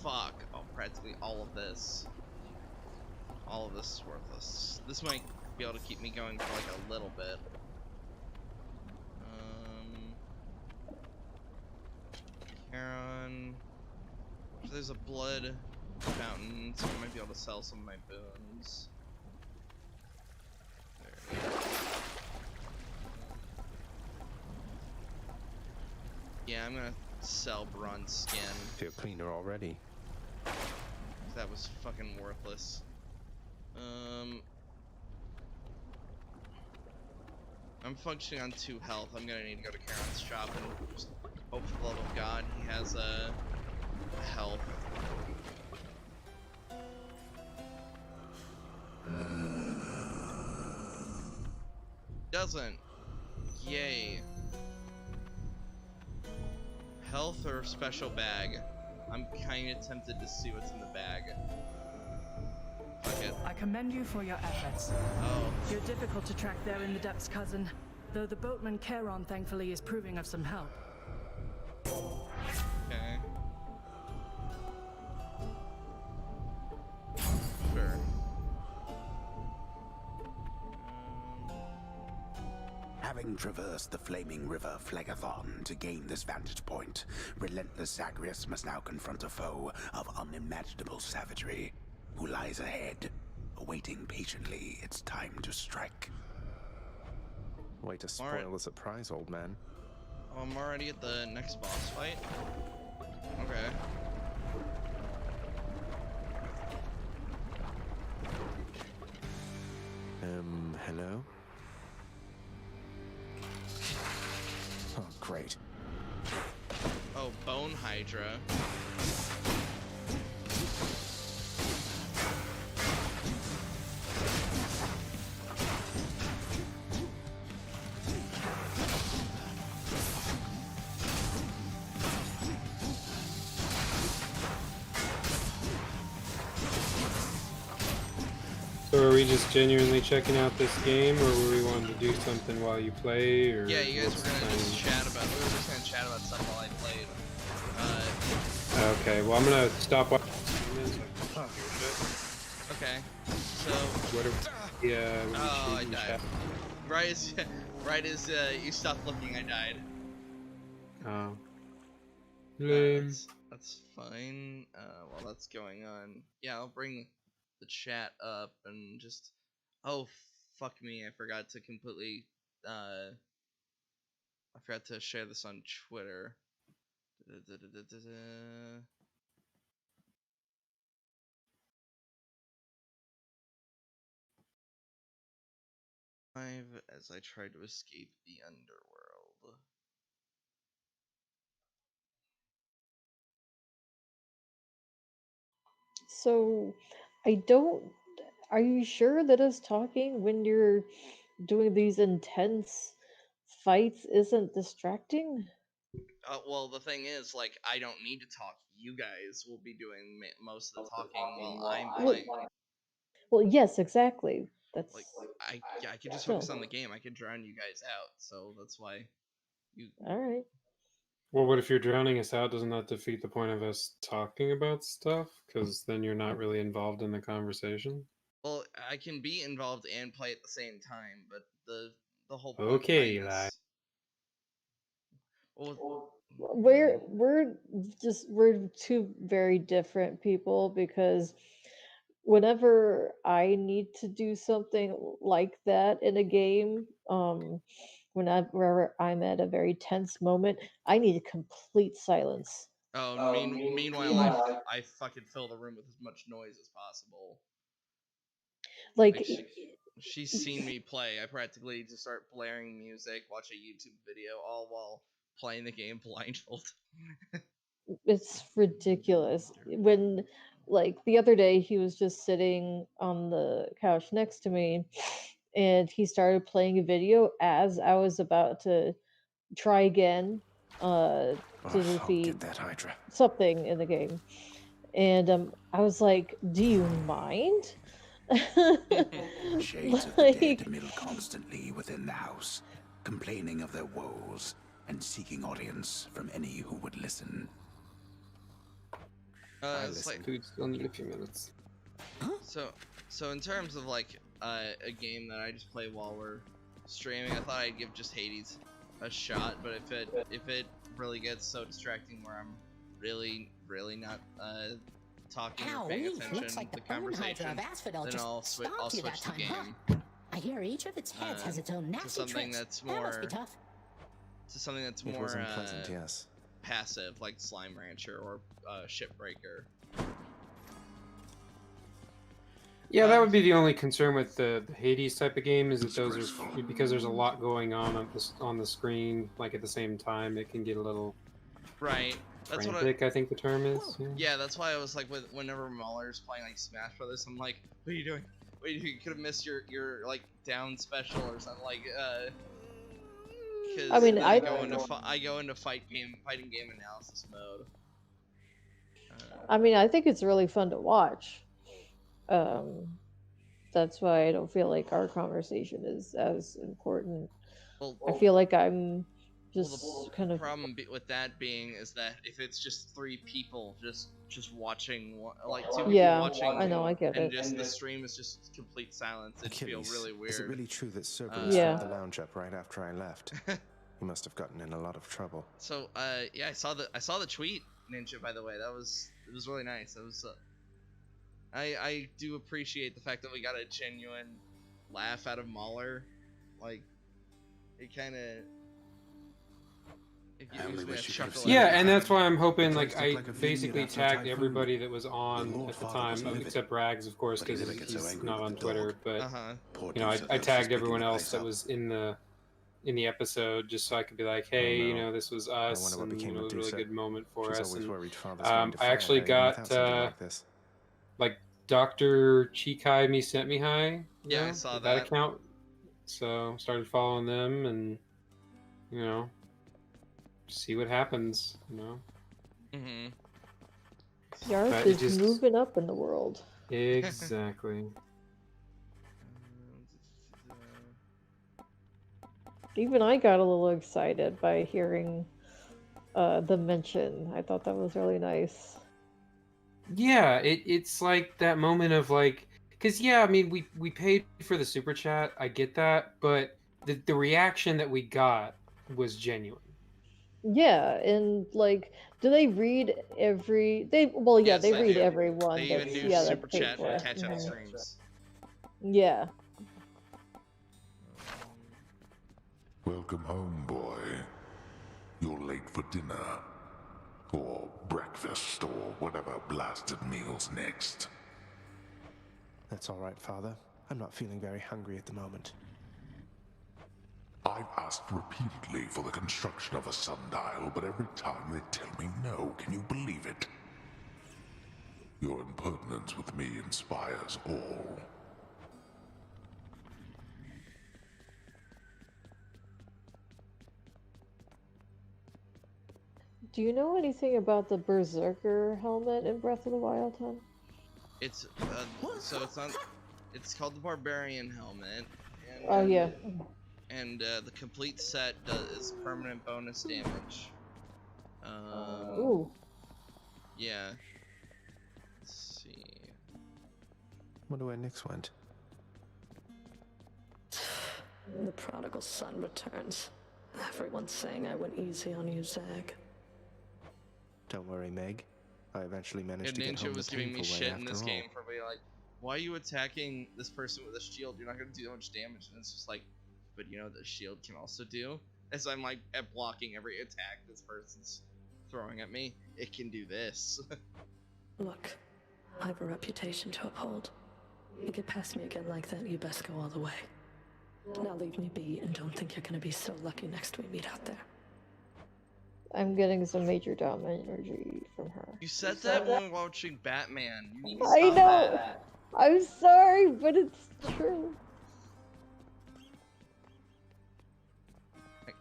Fuck. Oh, practically all of this. All of this is worthless. This might be able to keep me going for like a little bit. Charon. There's a blood fountain, so I might be able to sell some of my boons. There. Yeah, I'm gonna sell bronze skin. Feel cleaner already. that was fucking worthless. I'm functioning on 2 health. I'm gonna need to go to Charon's shop and just hope for the love of God he has a health. Doesn't. Yay. Health or special bag? I'm kinda tempted to see what's in the bag. Fuck it. I commend you for your efforts. Oh. You're difficult to track there in the depths, cousin. Though the boatman Charon thankfully is proving of some help. Okay. Sure. Having traversed the flaming river Phlegethon to gain this vantage point, relentless Zagreus must now confront a foe of unimaginable savagery, who lies ahead, awaiting patiently its time to strike. Way to spoil the surprise, old man. Oh, I'm already at the next boss fight? Okay. Hello? Oh, great. Oh, Bone Hydra. So are we just genuinely checking out this game, or were we wanting to do something while you play, or? Yeah, you guys were gonna just chat about. We were just gonna chat about stuff while I played. Okay, well I'm gonna stop watching. Okay, so. Whatever. Yeah. Oh, I died. Right as you stopped looking, I died. Oh. Lame. That's fine. While that's going on, yeah, I'll bring the chat up and just. Oh, fuck me! I forgot to completely. I forgot to share this on Twitter. As I tried to escape the underworld. So, are you sure that us talking when you're doing these intense fights isn't distracting? Well, the thing is, like, I don't need to talk. You guys will be doing most of the talking while I'm playing. Well, yes, exactly. That's like I could just still. focus on the game. I could drown you guys out, so that's why you. All right. Well, what if you're drowning us out? Doesn't that defeat the point of us talking about stuff? Because then you're not really involved in the conversation. Well, I can be involved and play at the same time, but the whole point Okay, behind this. Well, we're two very different people, because whenever I need to do something like that in a game, whenever I'm at a very tense moment, I need complete silence. Oh, meanwhile, I fucking fill the room with as much noise as possible. Like she's seen me play. I practically just start blaring music, watch a YouTube video, all while playing the game blindfold. It's ridiculous. When, like, the other day, he was just sitting on the couch next to me, and he started playing a video as I was about to try again to defeat that Hydra. something in the game. And I was like, do you mind? Shades of the dead mill constantly within the house, complaining of their woes and seeking audience from any who would listen. It's like food's still need a few minutes. So in terms of like a game that I just play while we're streaming, I thought I'd give just Hades a shot. But if it really gets so distracting where I'm really not talking or paying attention like to the the conversation, of Asphodel then just I'll switch that the time, game. Huh? I hear each of its heads has its own nasty to something tricks. that's That must be more tough. to something that's It more was unpleasant, yes. passive, like Slime Rancher or Shipbreaker. Yeah, that would be the only concern with the Hades type of game, is that those are, because there's a lot going on the screen, like at the same time, it can get a little right. That's frantic, I think the term is. Yeah, that's why I was like, whenever Mahler's playing like Smash Brothers, I'm like, what are you doing? What are you doing? You could have missed your like down special or something like. Because I mean, I go into fighting game analysis mode. I mean, I think it's really fun to watch. That's why I don't feel like our conversation is as important. I feel like I'm just kind of. Problem with that being is that if it's just 3 people just watching, like 2 people watching, I know, I get and it. just the stream is just complete silence, it'd feel really weird. Is it really true that Cerberus fucked the lounge up right after I left? He must have gotten in a lot of trouble. So, yeah, I saw the tweet, Ninja. By the way, it was really nice. It was, I do appreciate the fact that we got a genuine laugh out of Mahler. Like, it kind of. Yeah, and that's why I'm hoping, like, I basically tagged everybody that was on at the time, except Rags, of course, because he's not on Twitter, but, you know, I tagged everyone else that was in the episode, just so I could be like, hey, you know, this was us, and, you know, it was a really good moment for us. And, I actually got, like, Dr. Chikai Me Sent Me High, yeah, I saw that account, so started following them, and, you know, see what happens, you know. Y.A.R.P is moving up in the world. Exactly. Even I got a little excited by hearing the mention. I thought that was really nice. Yeah, it's like that moment of like, because yeah, I mean, we paid for the super chat, I get that, but the reaction that we got was genuine. Yeah, and like, do they read every? Well, yeah, they read everyone. They even do super chat for catch-up streams. Yeah. Welcome home, boy. You're late for dinner. Or breakfast, or whatever blasted meal's next. That's all right, Father. I'm not feeling very hungry at the moment. I've asked repeatedly for the construction of a sundial, but every time they tell me no. Can you believe it? Your impertinence with me inspires all. Do you know anything about the Berserker helmet in Breath of the Wild, Tom? It's so it's on. It's called the Barbarian helmet. And, oh yeah. And the complete set is permanent bonus damage. Ooh. Yeah. Let's see. Wonder where Nyx went. The prodigal son returns. Everyone's saying I went easy on you, Zag. Don't worry, Meg. I eventually managed to get Ninja home was the giving me painful way shit in this after game all. for being like, why are you attacking this person with a shield? You're not going to do that much damage. And it's just like, but you know the shield can also do? As I'm like at blocking every attack this person's throwing at me, it can do this. Look, I have a reputation to uphold. You get past me again like that, you best go all the way. Now leave me be and don't think you're going to be so lucky next we meet out there. I'm getting some Major Dom energy from her. You said that when we were watching Batman. You need to I stop know. that. I'm sorry, but it's true. In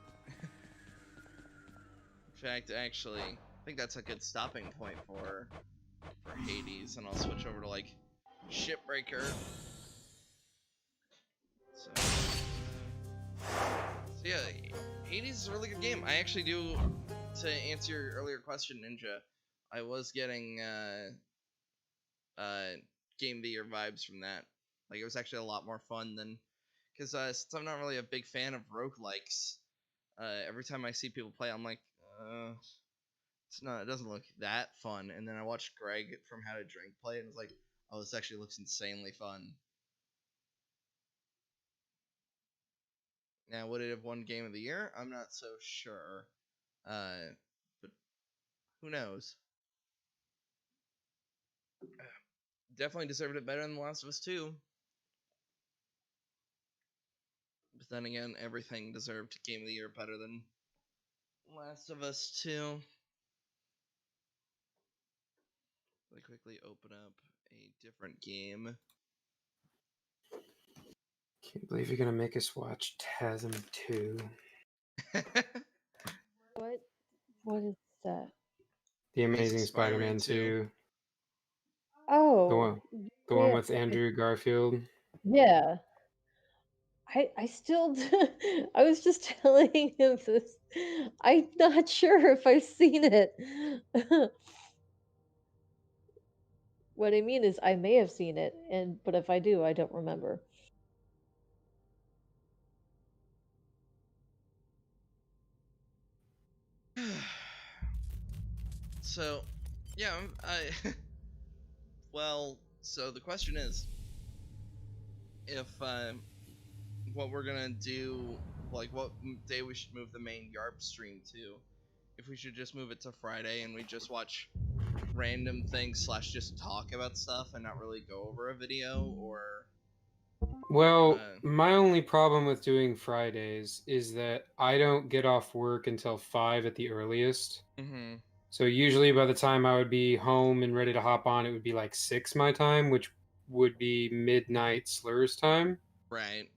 fact, actually, I think that's a good stopping point for Hades, and I'll switch over to like Shipbreaker. So yeah, Hades is a really good game. I actually do, to answer your earlier question, Ninja, I was getting Game of the Year vibes from that. Like, it was actually a lot more fun than, because since I'm not really a big fan of roguelikes, every time I see people play, I'm like, it doesn't look that fun. And then I watched Greg from How to Drink play, and it was like, oh, this actually looks insanely fun. Now, would it have won Game of the Year? I'm not so sure. But who knows? definitely deserved it better than The Last of Us 2. But then again, everything deserved Game of the Year better than Last of Us 2. Let me quickly open up a different game. Can't believe you're gonna make us watch TASM 2. What is that? The Amazing Spider-Man 2. Oh, The one with Andrew Garfield. Yeah. I still I was just telling him this. I'm not sure if I've seen it. What I mean is I may have seen it, but if I do, I don't remember. So, yeah, well, so the question is, if what we're gonna do, like what day we should move the main Y.A.R.P stream to. If we should just move it to Friday and we just watch random things / just talk about stuff and not really go over a video, or... Well, my only problem with doing Fridays is that I don't get off work until 5 at the earliest. Mm-hmm. So usually by the time I would be home and ready to hop on, it would be like 6 my time, which would be midnight Slur's time. Right.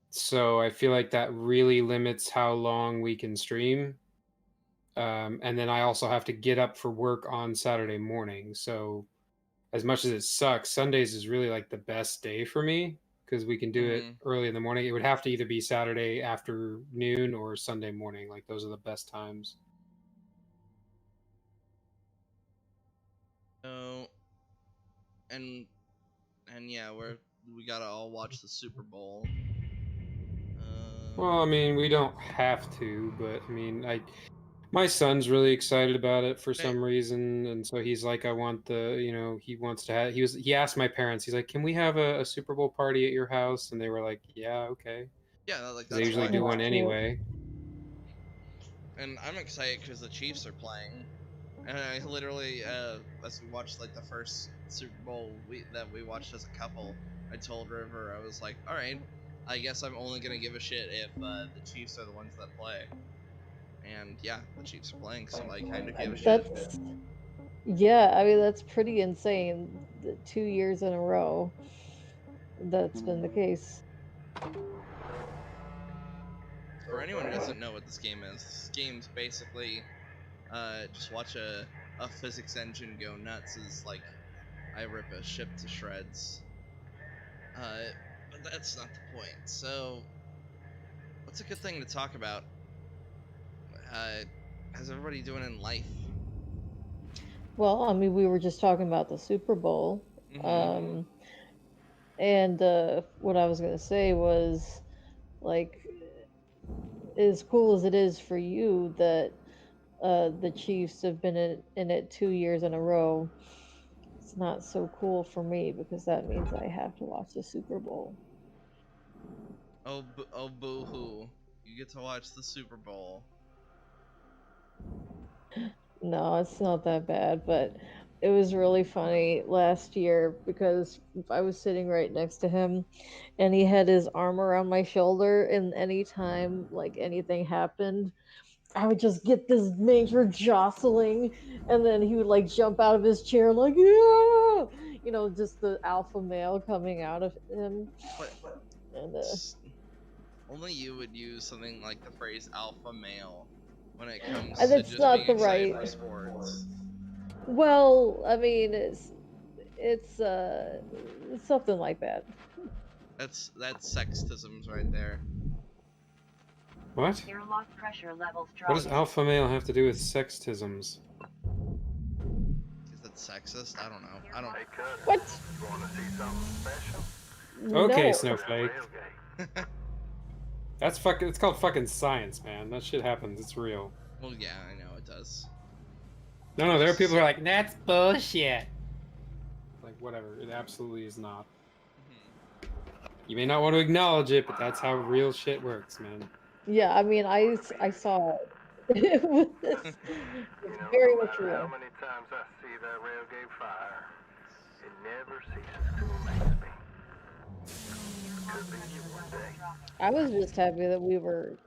So I feel like that really limits how long we can stream. And then I also have to get up for work on Saturday morning. So as much as it sucks, Sundays is really like the best day for me because we can do it early in the morning. It would have to either be Saturday afternoon or Sunday morning. Like those are the best times. Oh, and yeah, we gotta all watch the Super Bowl. Well, I mean, we don't have to, but I mean, my son's really excited about it for some reason, and so he's like, I want he wants to have. He asked my parents. He's like, can we have a Super Bowl party at your house? And they were like, yeah, okay. Yeah, like they usually do one anyway. And I'm excited because the Chiefs are playing, and I literally, as we watched like the first Super Bowl that we watched as a couple, I told River, I was like, all right, I guess I'm only gonna give a shit if the Chiefs are the ones that play. And yeah, the Chiefs are playing, so I kind of give a shit. Yeah, I mean that's pretty insane. 2 years in a row, that's been the case. For anyone who doesn't know what this game is, this game's basically just watch a physics engine go nuts as like I rip a ship to shreds. But that's not the point. So, what's a good thing to talk about? How's everybody doing in life? Well, I mean, we were just talking about the Super Bowl. And what I was going to say was, like, as cool as it is for you that the Chiefs have been in it 2 years in a row, it's not so cool for me because that means I have to watch the Super Bowl. Oh, boo-hoo. You get to watch the Super Bowl. No, it's not that bad, but it was really funny last year because I was sitting right next to him and he had his arm around my shoulder, and anytime like anything happened, I would just get this major jostling, and then he would like jump out of his chair like, yeah, just the alpha male coming out of him. But and only you would use something like the phrase alpha male when it comes and to it's just not being the excited right for sports. Well, I mean, it's something like that. That's sexism right there. What? Your blood pressure levels What does alpha male have to do with sexisms? Is it sexist? I don't know. I don't. What? You want to see something special? Okay, No. Snowflake. That's fucking. It's called fucking science, man. That shit happens. It's real. Well, yeah, I know it does. No, there are people who are like, that's bullshit. Like, whatever. It absolutely is not. You may not want to acknowledge it, but that's how real shit works, man. Yeah, I mean, I saw it. It was very much real. How many times I see that railgate fire, it never ceases to amaze me. Could be you one day. I was just happy that we were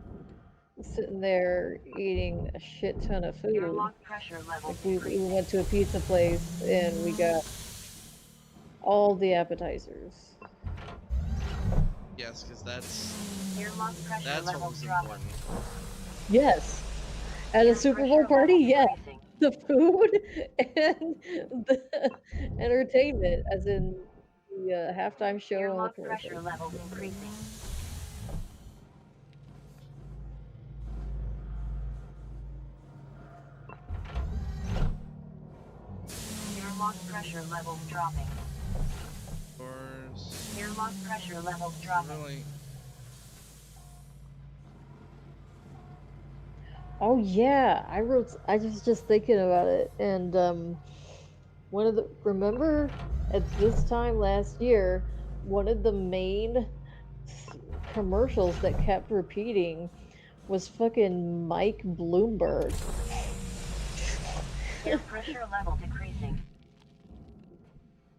sitting there eating a shit ton of food. Like we went to a pizza place and we got all the appetizers. Yes, because that's what was important. Yes. At a Super Bowl party, yes. The food and the entertainment, as in the halftime show and the commercials. Levels increasing. Airlock pressure levels dropping. Airlock pressure levels dropping. Really? Oh yeah, I was just thinking about it, and remember at this time last year, one of the main commercials that kept repeating was fucking Mike Bloomberg. Air pressure level decreasing.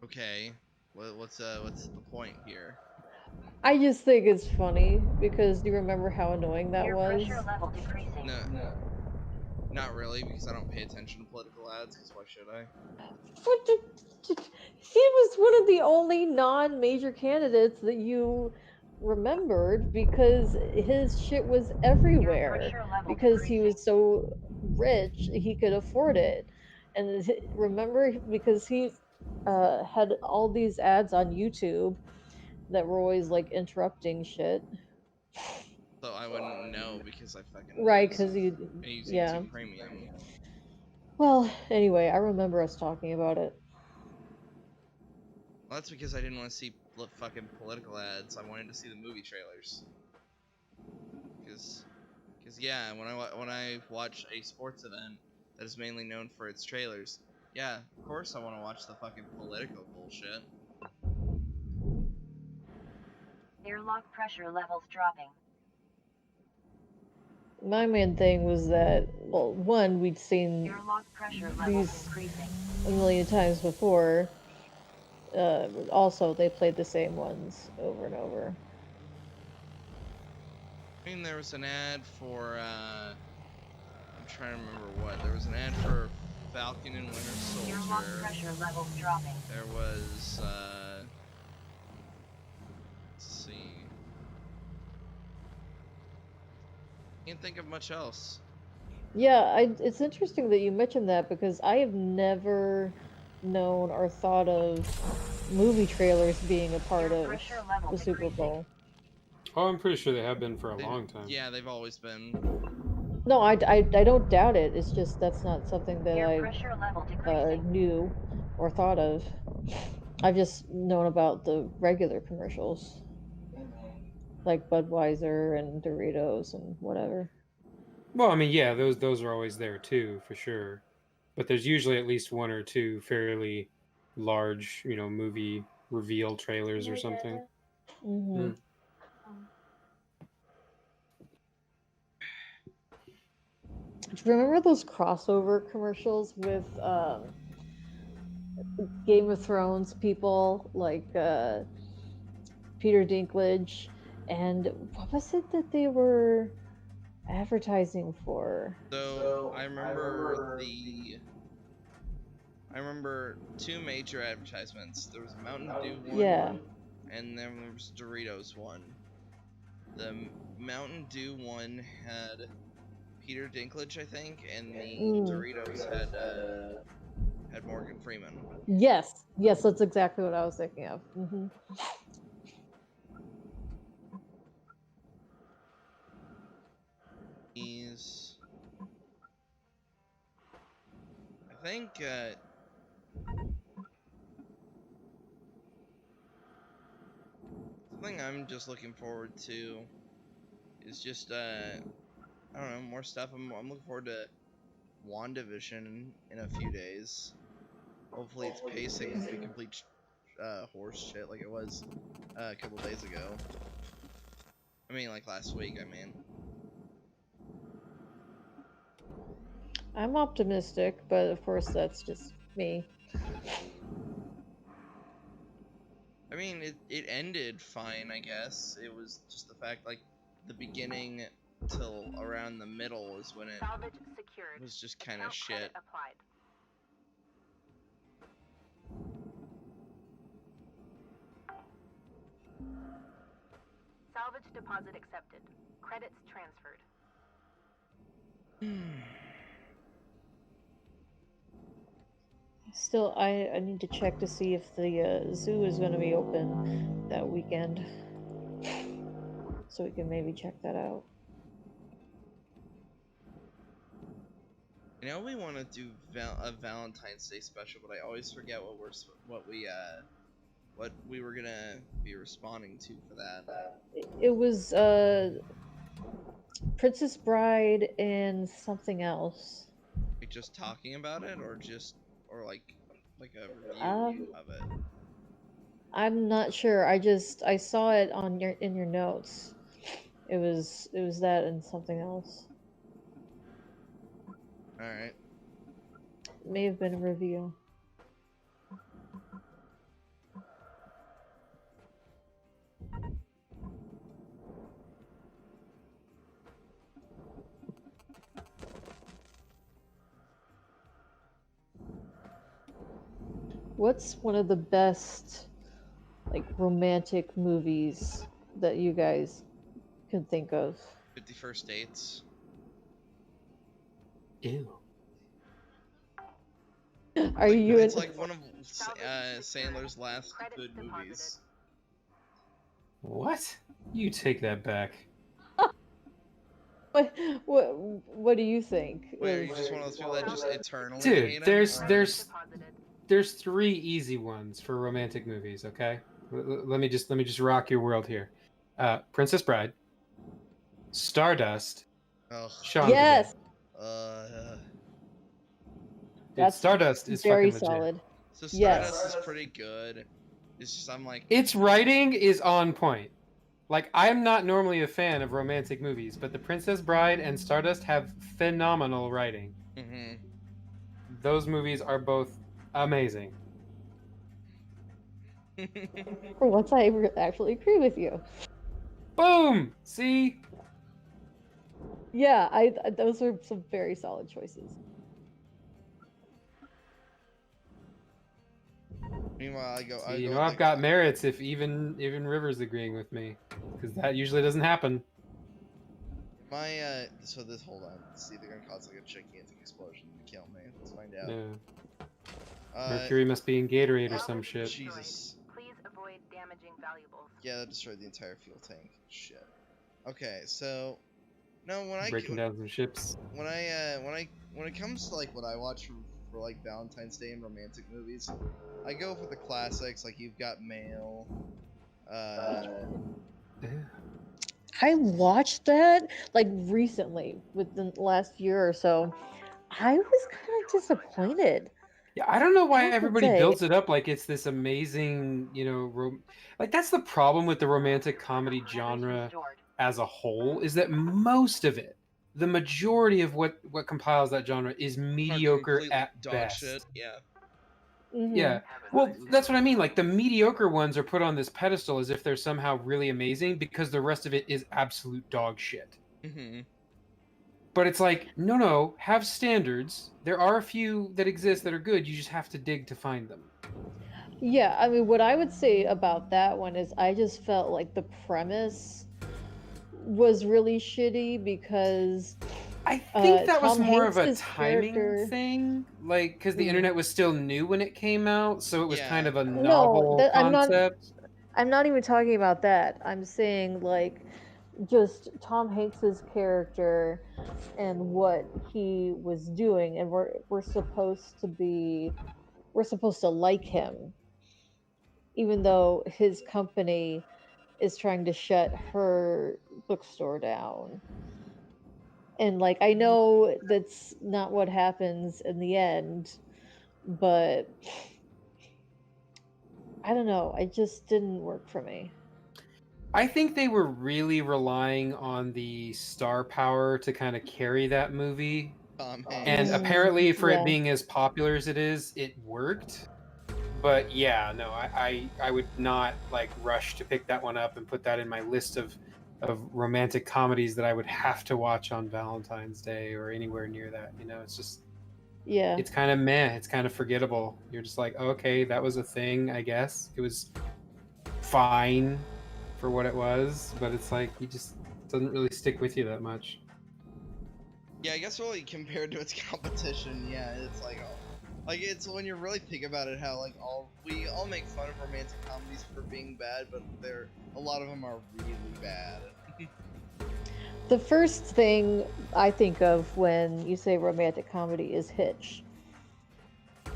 Okay. What's the point here? I just think it's funny because do you remember how annoying that was? Pressure level decreasing. No, not really, because I don't pay attention to political ads. Because why should I? He was one of the only non-major candidates that you remembered because his shit was everywhere because he was so rich he could afford it, and remember because he had all these ads on YouTube that were always like interrupting shit. So I wouldn't know because I fucking Right, use, because you, I use yeah. YouTube Premium. Well, anyway, I remember us talking about it. Well, that's because I didn't want to see fucking political ads. I wanted to see the movie trailers. Because yeah, when I watch a sports event that is mainly known for its trailers, yeah, of course I want to watch the fucking political bullshit. Airlock pressure levels dropping. My main thing was that, well, one, we'd seen these a million times before. Also, they played the same ones over and over. I mean, there was an ad for, I'm trying to remember what. There was an ad for Falcon and Winter Soldier. Airlock pressure levels dropping. There was, let's see. Can't think of much else. Yeah, it's interesting that you mentioned that because I have never known or thought of movie trailers being a part of the Super Bowl. Oh, I'm pretty sure they have been for a long time. Yeah, they've always been. No, I don't doubt it. It's just that's not something that I knew or thought of. I've just known about the regular commercials, like Budweiser and Doritos and whatever. Well, I mean, yeah, those are always there too, for sure. But there's usually at least one or two fairly large, movie reveal trailers or something. Mm-hmm. Do you remember those crossover commercials with Game of Thrones people like Peter Dinklage, and what was it that they were advertising for? So I remember two major advertisements. There was a Mountain Dew one, yeah, and then there was Doritos one. The Mountain Dew one had Peter Dinklage, I think, and the Doritos had Morgan Freeman. Yes, that's exactly what I was thinking of. Mm-hmm. I think something I'm just looking forward to is just I don't know, more stuff. I'm looking forward to WandaVision in a few days. Hopefully its pacing won't be complete horse shit like it was a couple days ago. I mean, like last week, I mean. I'm optimistic, but of course that's just me. I mean, it ended fine, I guess. It was just the fact, like, the beginning till around the middle is when it was just kind of shit. Applied. Salvage deposit accepted. Credits transferred. Still, I need to check to see if the zoo is going to be open that weekend. So we can maybe check that out. I know we want to do a Valentine's Day special, but I always forget what we were gonna be responding to for that. It was Princess Bride and something else. Like just talking about it, or like a review of it. I'm not sure. I saw it on in your notes. It was that and something else. All right. May have been a review. What's one of the best, like, romantic movies that you guys can think of? 50 First Dates. Ew. Are you? It's like one of Sandler's last good movies. What? You take that back. What do you think? Wait, are you just one of those people that just eternally Dude, hate him? there's 3 easy ones for romantic movies. Okay, let me just rock your world here. Princess Bride, Stardust, Shaun of the Dead. Yes. Dude, Stardust is very fucking solid. legit. So Stardust is pretty good. It's just I'm like, its writing is on point. Like, I'm not normally a fan of romantic movies, but The Princess Bride and Stardust have phenomenal writing. Mm-hmm. Those movies are both amazing. For once, I actually agree with you. Boom! See? Yeah, those are some very solid choices. Meanwhile, I've got merits if even River's agreeing with me, because that usually doesn't happen. So this, hold on. It's either gonna cause like a gigantic explosion to kill me. Let's find out. Yeah. Mercury must be in Gatorade or some shit. Jesus. Please avoid damaging valuables. Yeah, that destroyed the entire fuel tank. Shit. Okay, so no, Breaking down some ships. When it comes to like what I watch for like Valentine's Day and romantic movies, I go for the classics. Like You've Got Mail. I watched that like recently, within the last year or so. I was kind of disappointed. Yeah, I don't know why everybody builds it up like it's this amazing, like that's the problem with the romantic comedy genre as a whole, is that most of it, the majority of what compiles that genre is mediocre at best. Shit. Yeah. Mm-hmm. Yeah. Well, that's what I mean. Like the mediocre ones are put on this pedestal as if they're somehow really amazing because the rest of it is absolute dog shit. Mm-hmm. But it's like, no, have standards. There are a few that exist that are good. You just have to dig to find them. Yeah, I mean, what I would say about that one is I just felt like the premise was really shitty because I think that was Tom more of a Hanks's timing thing, like because the internet was still new when it came out, so it was kind of a novel concept. I'm not even talking about that. I'm saying like just Tom Hanks's character and what he was doing, and we're supposed to like him, even though his company is trying to shut her bookstore down. And like I know that's not what happens in the end, but I don't know, it just didn't work for me. I think they were really relying on the star power to kind of carry that movie. And apparently for it being as popular as it is, it worked. But yeah, no, I would not like rush to pick that one up and put that in my list of romantic comedies that I would have to watch on Valentine's Day or anywhere near that. You know, it's just it's kind of meh. It's kind of forgettable. You're just like, okay, that was a thing. I guess it was fine for what it was, but it's like you just doesn't really stick with you that much. Yeah, I guess really compared to its competition, yeah, it's like it's when you really think about it, how like we all make fun of romantic comedies for being bad, but a lot of them are really bad. The first thing I think of when you say romantic comedy is Hitch.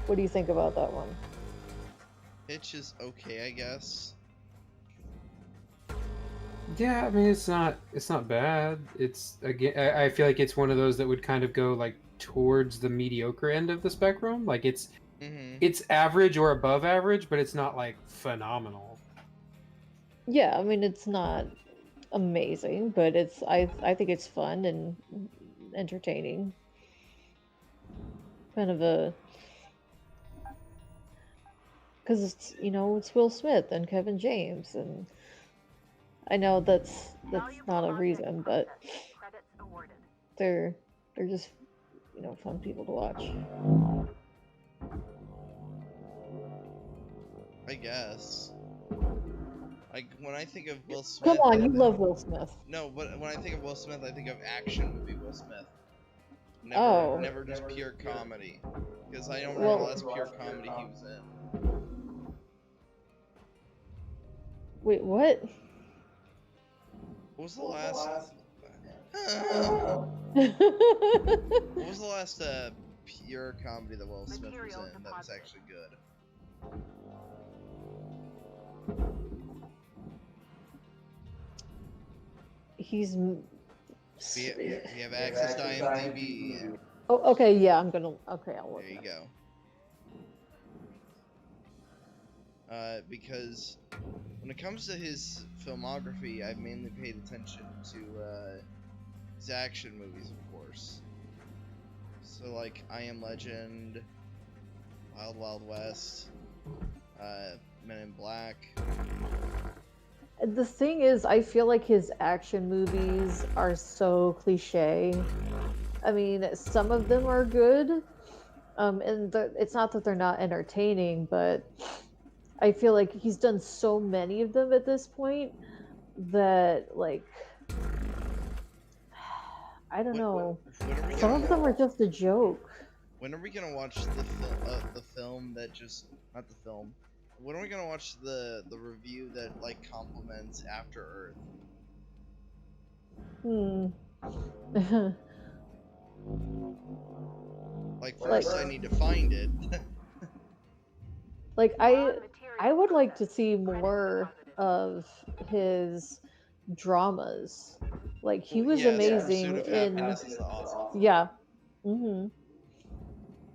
What do you think about that one? Hitch is okay, I guess. Yeah, I mean it's not bad. It's again, I feel like it's one of those that would kind of go like towards the mediocre end of the spectrum. Like it's average or above average, but it's not like phenomenal. Yeah, I mean it's not amazing, but I think it's fun and entertaining. Kind of a because it's it's Will Smith and Kevin James, and I know that's not a reason, but they're just fun people to watch. I guess. Like when I think of Will Smith. Come on, you love Will Smith. No, but when I think of Will Smith, I think of action movie Will Smith. Never just pure comedy, because I don't remember the last pure comedy he was in. Wait, what? What was the last? What was the last pure comedy that Will Smith was in that was actually good? He's. We have access to IMDb. Oh, okay, yeah, I'll look. There you go. Because when it comes to his filmography, I've mainly paid attention to his action movies, of course. So like I Am Legend, Wild Wild West, Men in Black. The thing is, I feel like his action movies are so cliche. I mean, some of them are good, and it's not that they're not entertaining, but I feel like he's done so many of them at this point that, like, I don't know. Some of them are just a joke. When are we gonna watch the film that just not the film? When are we gonna watch the review that like complements After Earth? Like first, I need to find it. Like I would like to see more of his dramas. Like he was amazing in awesome. yeah.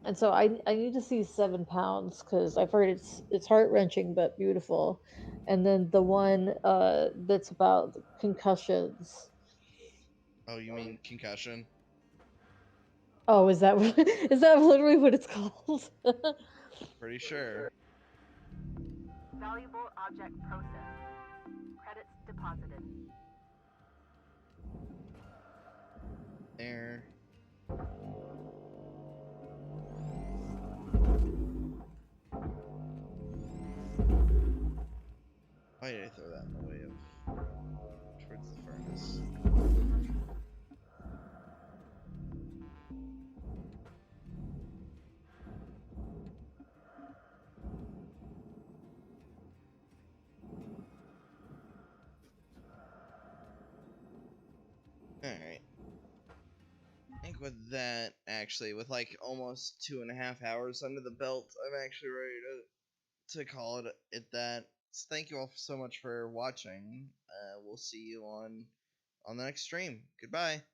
And so I need to see 7 Pounds because I've heard it's heart-wrenching but beautiful. And then the one that's about concussions. Oh, you mean Concussion? Oh, is that is that literally what it's called? Pretty sure. Valuable object processed. Credits deposited. There. Why did I throw that in the way of towards the furnace? Alright. I think with that, actually, with like almost 2.5 hours under the belt, I'm actually ready to call it that. So thank you all so much for watching. We'll see you on the next stream. Goodbye.